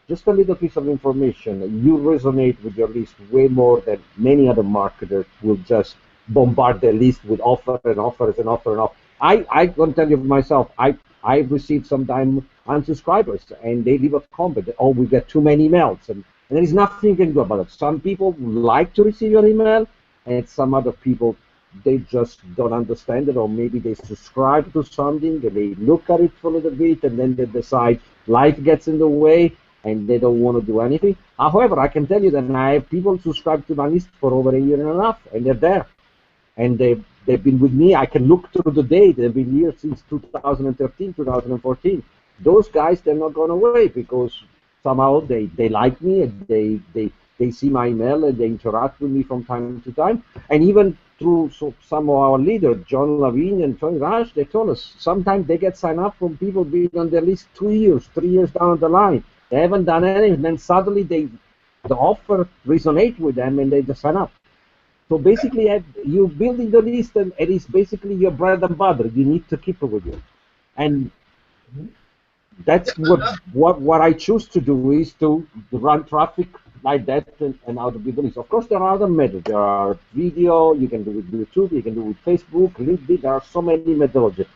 just a little piece of information, you resonate with your list way more than many other marketers will just bombard their list with offers and offers and offers and offers. I can tell you myself, I've received sometimes unsubscribers and they leave a comment, oh, we get too many emails, and there is nothing you can do about it. Some people like to receive your email, and some other people, they just don't understand it, or maybe they subscribe to something and they look at it for a little bit and then they decide life gets in the way and they don't want to do anything. However, I can tell you that I have people subscribed to my list for over a year and a half, and they're there. And they've been with me. I can look through the date. They've been here since 2013, 2014. Those guys, they're not going away because somehow they like me and they see my email and they interact with me from time to time. And even through some of our leaders, John Lavigne and Tony Raj, they told us sometimes they get signed up from people being on their list 2 years, 3 years down the line. They haven't done anything, and then suddenly the offer resonates with them and they just sign up. So basically, you're building the list, and it is basically your bread and butter. You need to keep it with you, and that's what I choose to do is to run traffic like that and how to build the list. Of course, there are other methods. There are video. You can do it with YouTube. You can do it with Facebook, LinkedIn. There are so many methodologies,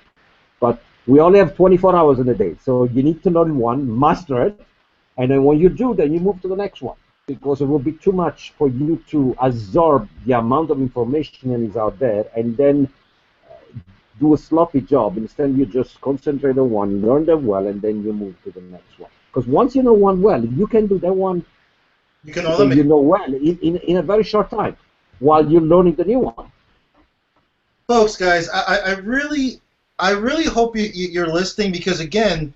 but we only have 24 hours in a day, so you need to learn one, master it, and then when you do, then you move to the next one. Because it will be too much for you to absorb the amount of information that is out there and then do a sloppy job. Instead, you just concentrate on one, learn them well, and then you move to the next one. Because once you know one well, you can do that one you can automate. You know well in a very short time while you're learning the new one. Folks, guys, I really hope you're listening because, again,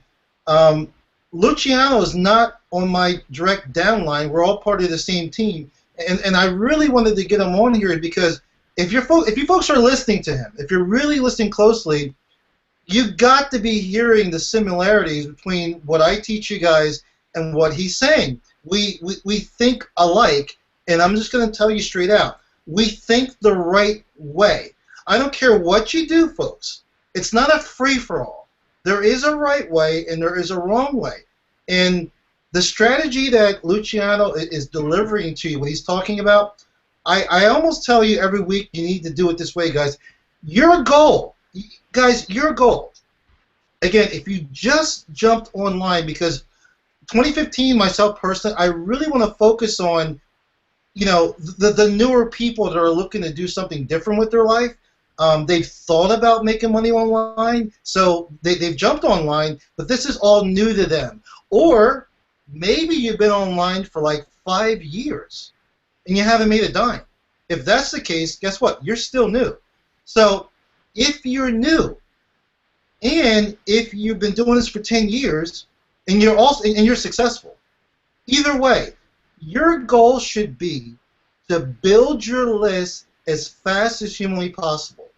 Luciano is not on my direct downline. We're all part of the same team, and I really wanted to get him on here because if you folks are listening to him, if you're really listening closely, you got to be hearing the similarities between what I teach you guys and what he's saying. We think alike, and I'm just going to tell you straight out. We think the right way. I don't care what you do, folks. It's not a free-for-all. There is a right way and there is a wrong way. And the strategy that Luciano is delivering to you, what he's talking about, I almost tell you every week you need to do it this way, guys. Your goal, again, if you just jumped online, because 2015, myself personally, I really want to focus on, the newer people that are looking to do something different with their life. They've thought about making money online, so they've jumped online, but this is all new to them. Or maybe you've been online for like 5 years and you haven't made a dime. If that's the case, guess what? You're still new. So if you're new and if you've been doing this for 10 years and you're successful, either way, your goal should be to build your list as fast as humanly possible.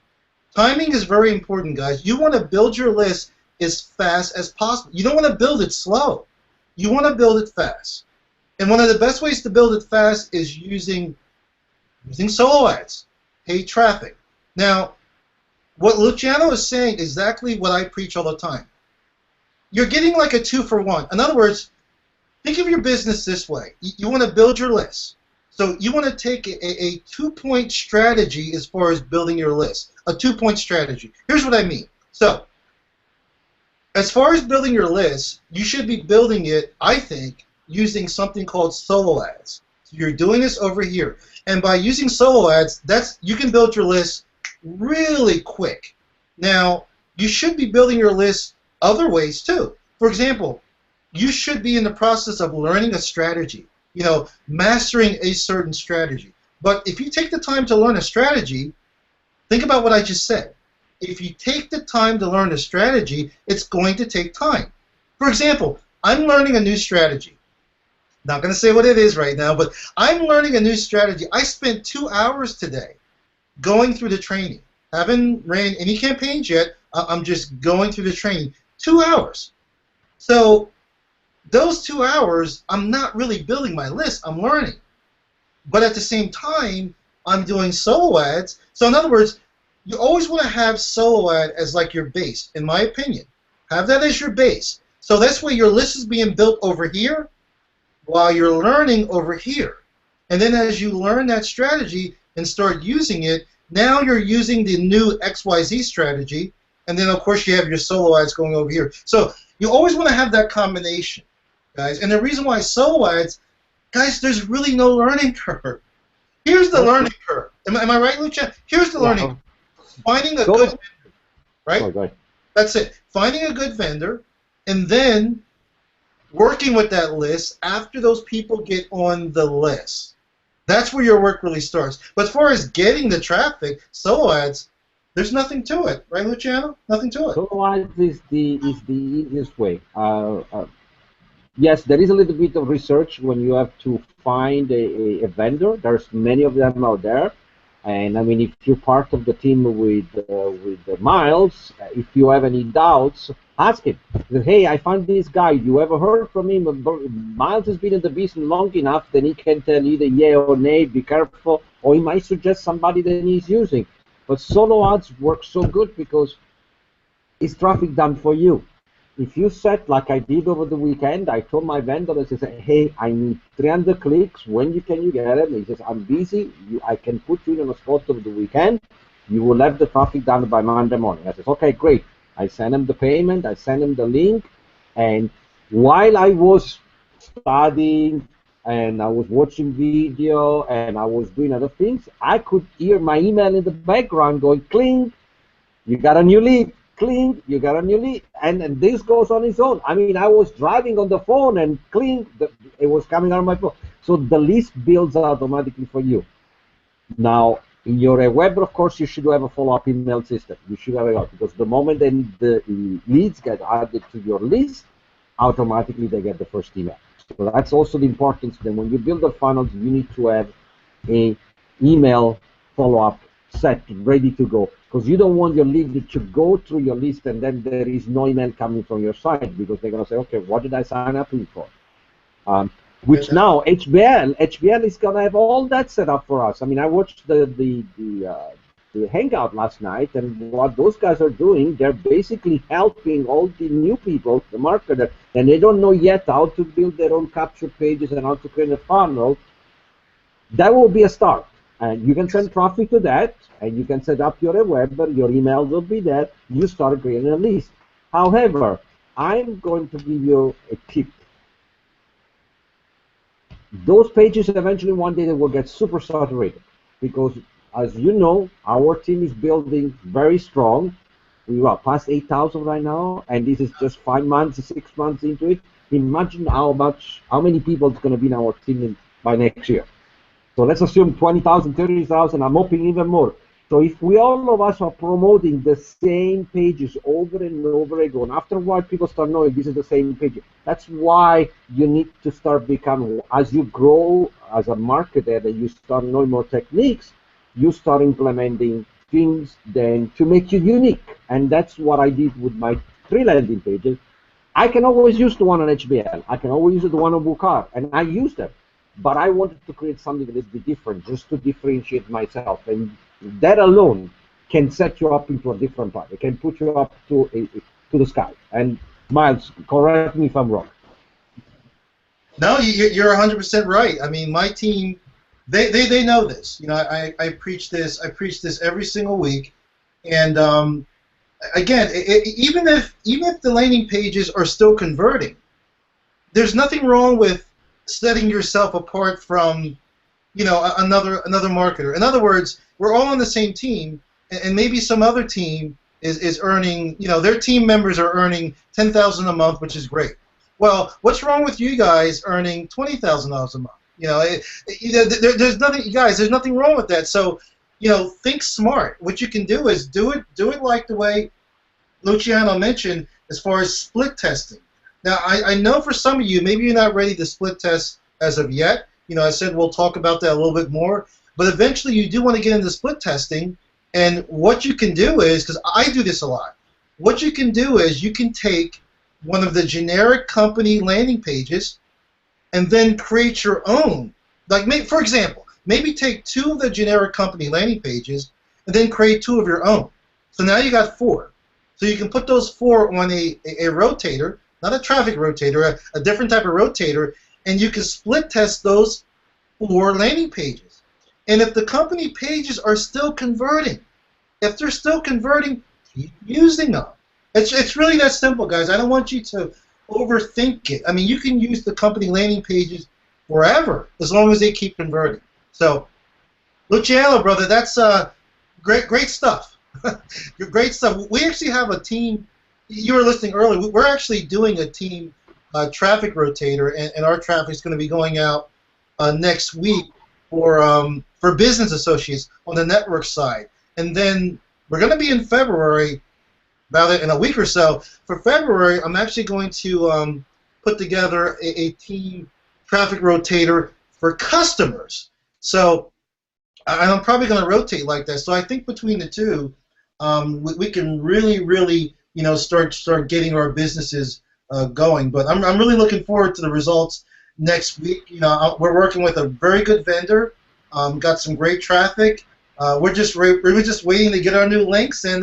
Timing is very important, guys. You want to build your list as fast as possible. You don't want to build it slow. You want to build it fast. And one of the best ways to build it fast is using solo ads, paid traffic. Now, what Luciano is saying is exactly what I preach all the time. You're getting like a 2-for-1. In other words, think of your business this way. You want to build your list. So you want to take a 2-point strategy as far as building your list. A 2-point strategy. Here's what I mean. So, as far as building your list, you should be building it, I think, using something called solo ads. So you're doing this over here. And by using solo ads, you can build your list really quick. Now, you should be building your list other ways too. For example, you should be in the process of learning a strategy, mastering a certain strategy. But if you take the time to learn a strategy, think about what I just said. If you take the time to learn a strategy, it's going to take time. For example, I'm learning a new strategy. Not going to say what it is right now, but I'm learning a new strategy. I spent 2 hours today going through the training. Haven't ran any campaigns yet. I'm just going through the training. 2 hours. So those 2 hours, I'm not really building my list. I'm learning. But at the same time, I'm doing solo ads. So in other words, you always want to have solo ad as like your base, in my opinion. Have that as your base. So that's where your list is being built over here while you're learning over here. And then as you learn that strategy and start using it, now you're using the new XYZ strategy, and then of course you have your solo ads going over here. So you always want to have that combination, guys. And the reason why solo ads, guys, there's really no learning curve. Here's the learning curve. Am I right, Lucia? Here's the learning curve. Finding a good vendor, right? That's it. Finding a good vendor, and then working with that list after those people get on the list. That's where your work really starts. But as far as getting the traffic, solo ads, there's nothing to it, right, Luciano? Nothing to it. Solo ads is the easiest way. Yes, there is a little bit of research when you have to find a vendor. There's many of them out there. And I mean, if you're part of the team with Miles, if you have any doubts, ask him. Hey, I found this guy. You ever heard from him? Miles has been in the business long enough, then he can tell either yeah or nay, be careful, or he might suggest somebody that he's using. But solo ads work so good because it's traffic done for you. If you set, like I did over the weekend, I told my vendor, I said, hey, I need 300 clicks. When can you get it? And he says, I'm busy. I can put you in a spot over the weekend. You will have the traffic done by Monday morning. I said, okay, great. I sent him the payment. I sent him the link. And while I was studying and I was watching video and I was doing other things, I could hear my email in the background going, cling, you got a new lead. Cling, you got a new lead, and this goes on its own. I mean, I was driving on the phone and cling, it was coming out of my phone. So the list builds automatically for you. Now, in your web, of course, you should have a follow-up email system. You should have it because the moment then the leads get added to your list, automatically they get the first email. So that's also the importance that when you build the funnels, you need to have a email follow-up set ready to go, because you don't want your lead to go through your list and then there is no email coming from your site because they're going to say, okay, what did I sign up for? Which now HBL is going to have all that set up for us. I mean, I watched the Hangout last night, and what those guys are doing, they're basically helping all the new people, the marketer, and they don't know yet how to build their own capture pages and how to create a funnel. That will be a start. And you can send traffic to that, and you can set up your web, your email will be there, you start creating a list. However, I'm going to give you a tip. Those pages eventually one day they will get super saturated because, as you know, our team is building very strong. We are past 8,000 right now, and this is just 5 months, 6 months into it. Imagine how many people is going to be in our team by next year. So let's assume 20,000, 30,000, I'm hoping even more. So if we all of us are promoting the same pages over and over again, after a while people start knowing this is the same page. That's why you need to start becoming, as you grow as a marketer and you start knowing more techniques, you start implementing things then to make you unique. And that's what I did with my 3 landing pages. I can always use the one on HBL. I can always use the one on Bookar, and I use them. But I wanted to create something a little bit different, just to differentiate myself. And that alone can set you up into a different part. It can put you up to the sky. And Miles, correct me if I'm wrong. No, you're 100% right. I mean, my team, they know this. You know, I preach this. I preach this every single week, and again, even if the landing pages are still converting, there's nothing wrong with setting yourself apart from, you know, another marketer. In other words, we're all on the same team, and maybe some other team is earning, you know, their team members are earning $10,000 a month, which is great. Well, what's wrong with you guys earning $20,000 a month? You know, there's nothing, guys. There's nothing wrong with that. So, you know, think smart. What you can do is do it like the way Luciano mentioned, as far as split testing. Now, I know for some of you, maybe you're not ready to split test as of yet. You know, I said we'll talk about that a little bit more. But eventually, you do want to get into split testing. And what you can do is, because I do this a lot, what you can do is you can take one of the generic company landing pages and then create your own. Like, for example, maybe take 2 of the generic company landing pages and then create 2 of your own. So now you got 4. So you can put those 4 on a rotator, not a traffic rotator, a different type of rotator, and you can split test those 4 landing pages. And if the company pages are still converting, if they're still converting, keep using them. It's really that simple, guys. I don't want you to overthink it. I mean, you can use the company landing pages forever as long as they keep converting. So, Luciano, brother, that's great stuff. Great stuff. We actually have a team. You were listening earlier. We're actually doing a team traffic rotator, and our traffic is going to be going out next week for business associates on the network side. And then we're going to be in February, about in a week or so. For February, I'm actually going to put together a team traffic rotator for customers. So I'm probably going to rotate like that. So I think between the two, we can really, you know, start getting our businesses going. But I'm really looking forward to the results next week. You know, we're working with a very good vendor. Got some great traffic. We're just waiting to get our new links and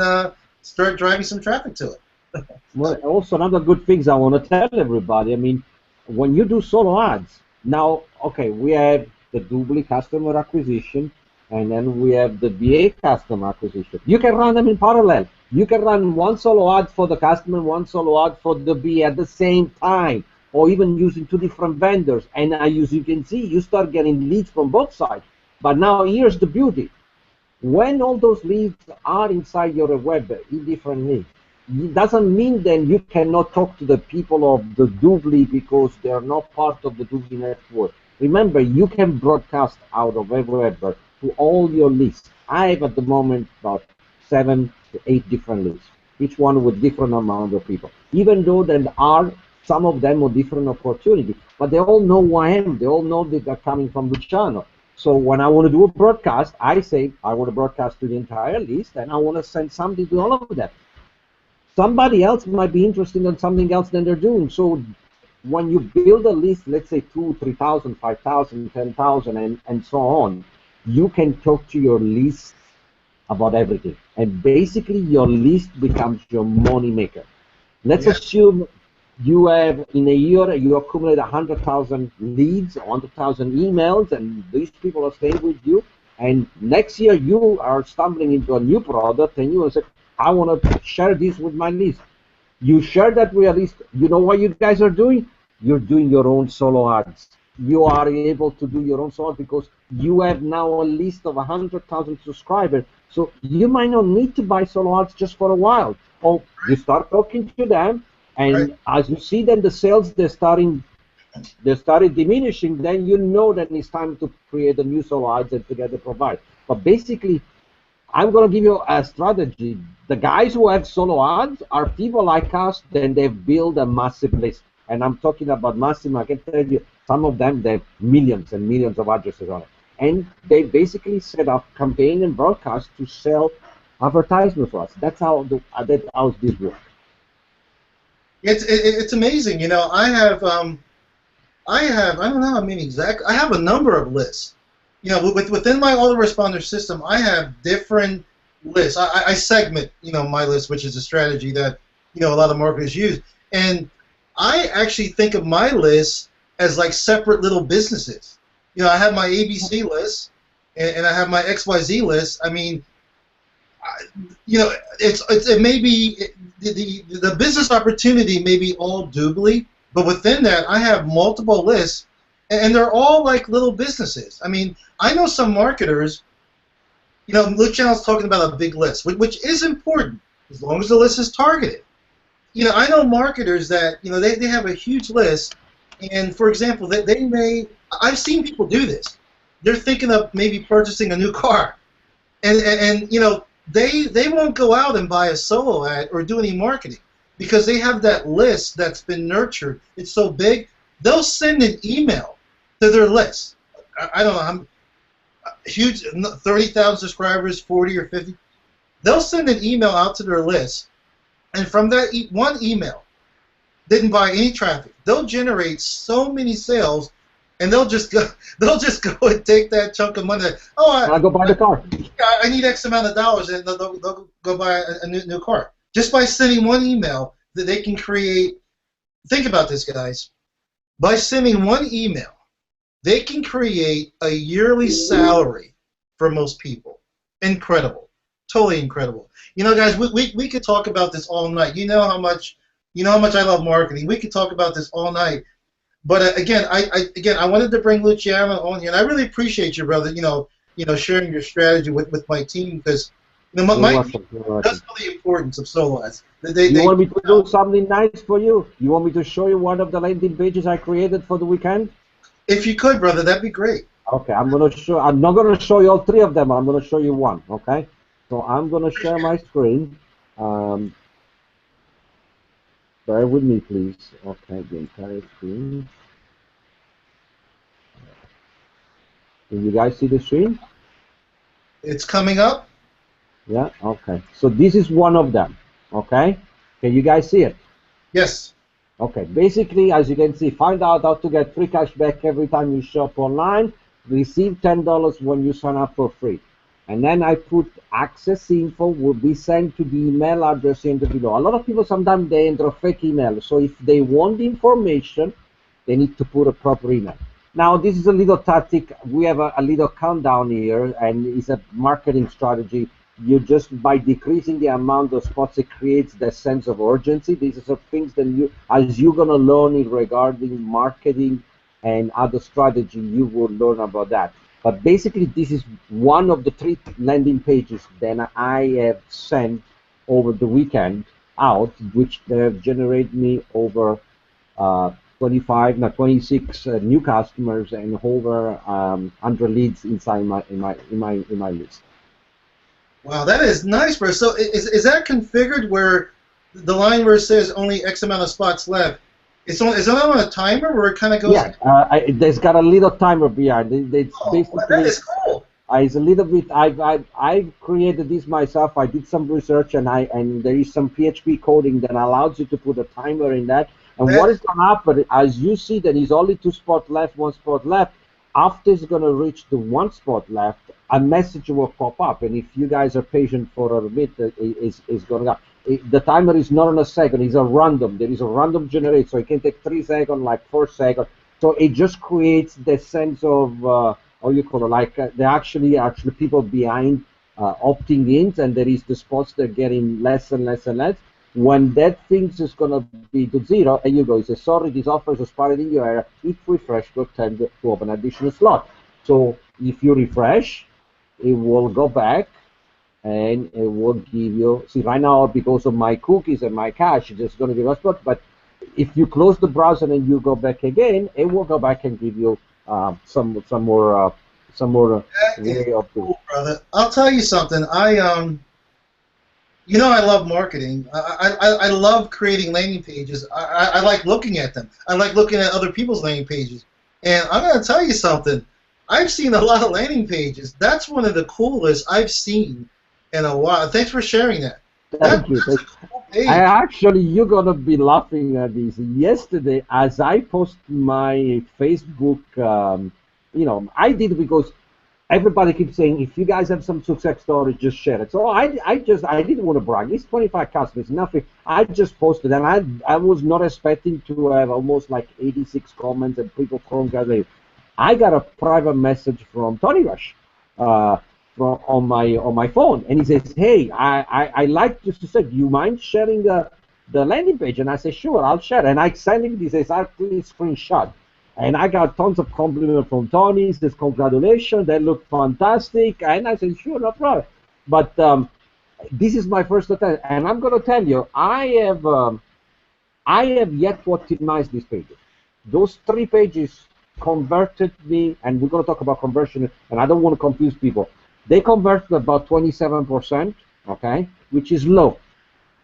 start driving some traffic to it. Well, also another good things I want to tell everybody. I mean, when you do solo ads, now, okay, we have the Doubly customer acquisition, and then we have the BA customer acquisition. You can run them in parallel. You can run one solo ad for the customer, one solo ad for the BA at the same time, or even using 2 different vendors. And as you can see, you start getting leads from both sides. But now here's the beauty. When all those leads are inside your web in different leads, it doesn't mean then you cannot talk to the people of the Doubly because they are not part of the Doubly network. Remember, you can broadcast out of web to all your leads. I have at the moment about 7 to 8 different leads, each one with different amount of people. Even though there are some of them with different opportunities, but they all know who I am. They all know that they're coming from Luciano. So when I want to do a broadcast, I say I want to broadcast to the entire list, and I want to send something to all of them. Somebody else might be interested in something else than they're doing. So when you build a list, let's say 2, 3,000, 5,000, 10,000, and so on, you can talk to your list about everything. And basically, your list becomes your money maker. Let's assume you have, in a year, you accumulate 100,000 leads, 100,000 emails, and these people are staying with you. And next year, you are stumbling into a new product, and you will say, I want to share this with my list. You share that with your list. You know what you guys are doing? You're doing your own solo ads. You are able to do your own solo ads because you have now a list of 100,000 subscribers. So you might not need to buy solo ads just for a while. Or you start talking to them, and as you see then the sales they started diminishing, then you know that it's time to create a new solo ads and together provide. But basically, I'm going to give you a strategy. The guys who have solo ads are people like us, then they've built a massive list. And I'm talking about massive, I can tell you, some of them, they have millions and millions of addresses on it. And they basically set up campaign and broadcast to sell advertisement for us. That's how that's how this works. It's amazing. You know, I don't know how many exact. I have a number of lists. You know, within my autoresponder system, I have different lists. I segment, you know, my list, which is a strategy that, you know, a lot of marketers use. And I actually think of my list as like separate little businesses. You know, I have my ABC list, and I have my XYZ list. I mean, you know, it may be the business opportunity may be all doobly, but within that, I have multiple lists, and they're all like little businesses. I mean, I know some marketers. You know, Luciano's talking about a big list, which is important as long as the list is targeted. You know, I know marketers that, you know, they have a huge list, and for example, they may. I've seen people do this. They're thinking of maybe purchasing a new car, and you know, they won't go out and buy a solo ad or do any marketing because they have that list that's been nurtured. It's so big, they'll send an email to their list. I don't know how huge, 30,000 subscribers, 40 or 50. They'll send an email out to their list, and from that one email, didn't buy any traffic. They'll generate so many sales, and they'll just go. They'll just go and take that chunk of money. Oh, I'll go buy the car. I need X amount of dollars, and they'll go buy a new car just by sending one email. That they can create. Think about this, guys. By sending one email, they can create a yearly salary for most people. Incredible, totally incredible. You know, guys, we could talk about this all night. You know how much I love marketing. We could talk about this all night. But again, I wanted to bring Luciano on here, and I really appreciate you, brother. You know, sharing your strategy with my team because you know my team does know the importance of solo ads. You want me to do something nice for you? You want me to show you one of the landing pages I created for the weekend? If you could, brother, that'd be great. Okay, I'm not gonna show you all three of them. I'm gonna show you one. Okay, so I'm gonna share my screen. Bear with me, please. Okay, the entire screen. Can you guys see the screen? It's coming up. Yeah. Okay. So this is one of them. Okay. Can you guys see it? Yes. Okay. Basically, as you can see, find out how to get free cash back every time you shop online. Receive $10 when you sign up for free. And then I put access info will be sent to the email address in the below. A lot of people sometimes they enter a fake email. So if they want the information, they need to put a proper email. Now this is a little tactic. We have a little countdown here, and it's a marketing strategy. You just by decreasing the amount of spots, it creates the sense of urgency. These are things that you, as you're gonna learn in regarding marketing and other strategy, you will learn about that. But basically, this is one of the 3 landing pages that I have sent over the weekend out, which have generated me over 26 new customers and over 100 leads inside in my list. Wow, that is nice, bro. So is that configured where the line where it says only X amount of spots left? Is it on a timer where it kind of goes? Yeah, there's got a little timer behind. It's basically, that is cool. It's a little bit. I've created this myself. I did some research, and there is some PHP coding that allows you to put a timer in that. And what is going to happen, as you see, that is only 2 spots left, 1 spot left. After it's going to reach the 1 spot left, a message will pop up, and if you guys are patient for a bit, it's going to go. The timer is not on a second, it's a random. There is a random generator, so it can take 3 seconds, like 4 seconds. So it just creates the sense of, how you call it, like there actually people behind opting in, and there is the spots that are getting less and less and less. When that thing is going to be to 0, and you go, it says, sorry, this offer is expired in your area. If refresh to attend to open additional slot. So if you refresh, it will go back and it will give you, see right now because of my cookies and my cache, it's just going to give us spot. But if you close the browser and you go back again, it will go back and give you some more way of doing. Cool, brother. I'll tell you something. You know I love marketing. I love creating landing pages. I like looking at them. I like looking at other people's landing pages. And I'm going to tell you something. I've seen a lot of landing pages. That's one of the coolest I've seen in a while. Thanks for sharing that. Thank you. That's a cool I page. actually, you're gonna be laughing at this. Yesterday, as I post my Facebook, I did because everybody keeps saying if you guys have some success stories, just share it. So I didn't want to brag. It's 25 customers, nothing. I just posted, and I was not expecting to have almost like 86 comments and people congratulating. I got a private message from Tony Rush, uh, from on my phone, and he says, "Hey, I like just to say, do you mind sharing the landing page?" And I say, "Sure, I'll share." And I send him this exactly screenshot. And I got tons of compliments from Tony. He says, "Congratulations, they look fantastic." And I said, "Sure, no problem." But this is my first attempt, and I'm going to tell you, I have yet to optimize these pages. Those 3 pages converted me, and we're going to talk about conversion, and I don't want to confuse people. They converted about 27%, okay, which is low.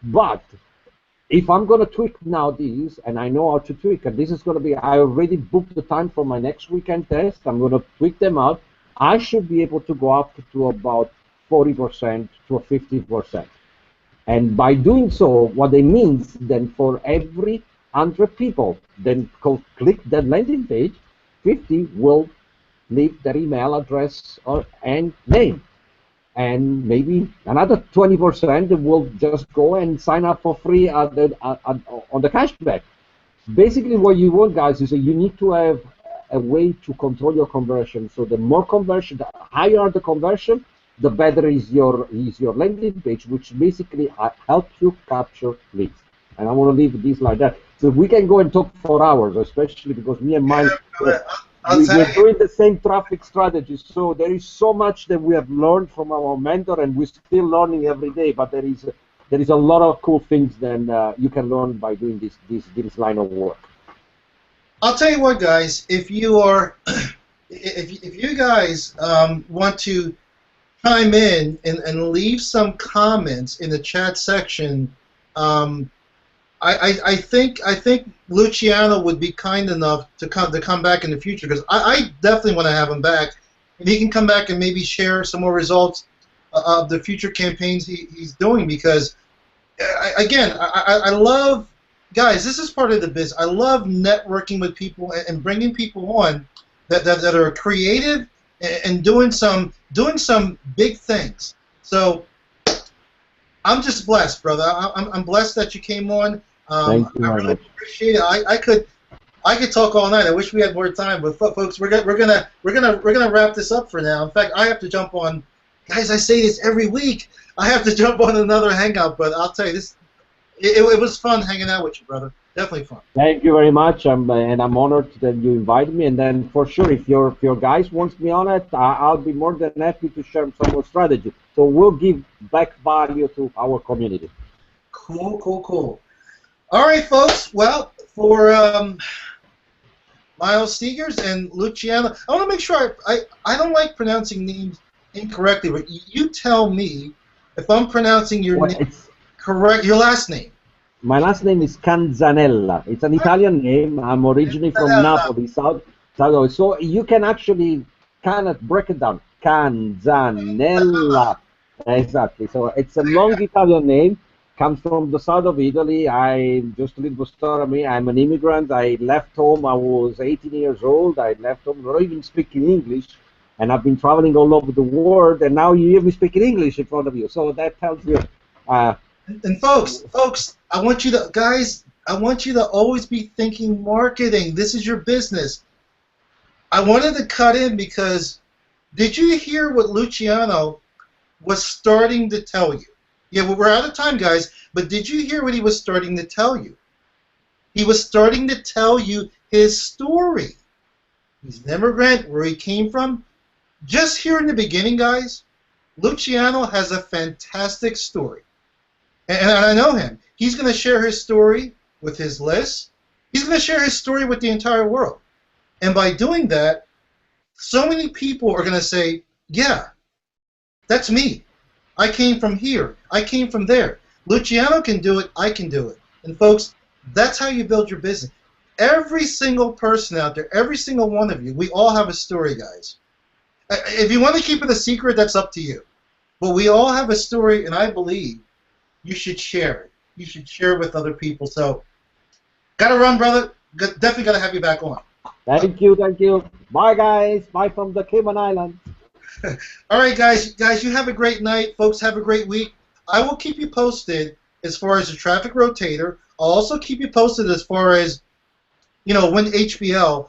But if I'm going to tweak now these, and I know how to tweak, and this is going to be, I already booked the time for my next weekend test. I'm going to tweak them out. I should be able to go up to about 40% to 50%. And by doing so, what it means then for every 100 people then click that landing page, 50 will leave their email address and name. And maybe another 20% will just go and sign up for free on the cashback. Basically, what you want, guys, is that you need to have a way to control your conversion. So the more conversion, the higher the conversion, the better is your landing page, which basically helps you capture leads. And I want to leave this like that. So we can go and talk for hours, especially because me and mine, I'll tell we're you. doing the same traffic strategy. So there is so much that we have learned from our mentor, and we're still learning every day. But there is a lot of cool things that you can learn by doing this line of work. I'll tell you what, guys. If you are, if you guys want to chime in and leave some comments in the chat section, um, I think Luciano would be kind enough to come back in the future because I definitely want to have him back, and he can come back and maybe share some more results of the future campaigns he's doing because I love, guys, this is part of the business. I love networking with people and bringing people on that are creative and doing some big things. So I'm just blessed, brother. I'm blessed that you came on. Thank you I very really much. appreciate it. I could talk all night. I wish we had more time, but folks, we're gonna wrap this up for now. In fact, I have to jump on. Guys, I say this every week. I have to jump on another hangout, but I'll tell you this. It was fun hanging out with you, brother. Definitely fun. Thank you very much, and I'm honored that you invited me. And then for sure, if your guys wants me on it, I'll be more than happy to share some more strategy. So we'll give back value to our community. Cool, cool, cool. All right, folks. Well, for Miles Seegers and Luciano, I want to make sure I don't like pronouncing names incorrectly, but you tell me if I'm pronouncing your Well, name correct, your last name. my last name is Canzanella. It's an Italian name. I'm originally from Napoli, South. So you can actually kind of break it down. Canzanella. Exactly. So it's a long Italian name. Comes from the south of Italy. I just a little story of me. I'm an immigrant. I left home. I was 18 years old. I left home not even speaking English, and I've been traveling all over the world. And now you hear me speaking English in front of you. So that tells you. And folks, I want you to, guys, I want you to always be thinking marketing. This is your business. I wanted to cut in because did you hear what Luciano was starting to tell you? Yeah, well, we're out of time, guys, but did you hear what he was starting to tell you? He was starting to tell you his story. He's an immigrant, where he came from. Just here in the beginning, guys, Luciano has a fantastic story. And I know him. He's going to share his story with his list. He's going to share his story with the entire world. And by doing that, so many people are going to say, yeah, that's me. I came from here. I came from there. Luciano can do it. I can do it. And folks, that's how you build your business. Every single person out there, every single one of you, we all have a story, guys. If you want to keep it a secret, that's up to you. but we all have a story, and I believe you should share it. You should share it with other people. So, gotta run, brother. Definitely gotta have you back on. Thank you, thank you. Bye, guys. Bye from the Cayman Islands. All right, guys. Guys, you have a great night. Folks, have a great week. I will keep you posted as far as the traffic rotator. I'll also keep you posted as far as, when HBL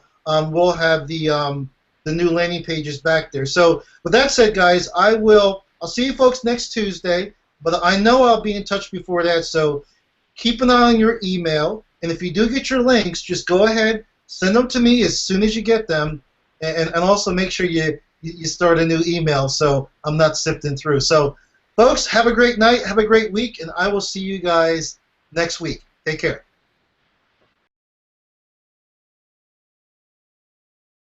will have the new landing pages back there. So with that said, guys, I'll see you folks next Tuesday, but I know I'll be in touch before that, so keep an eye on your email, and if you do get your links, just go ahead, send them to me as soon as you get them, and also make sure you start a new email so I'm not sifting through. So, folks, have a great night, have a great week, and I will see you guys next week. Take care.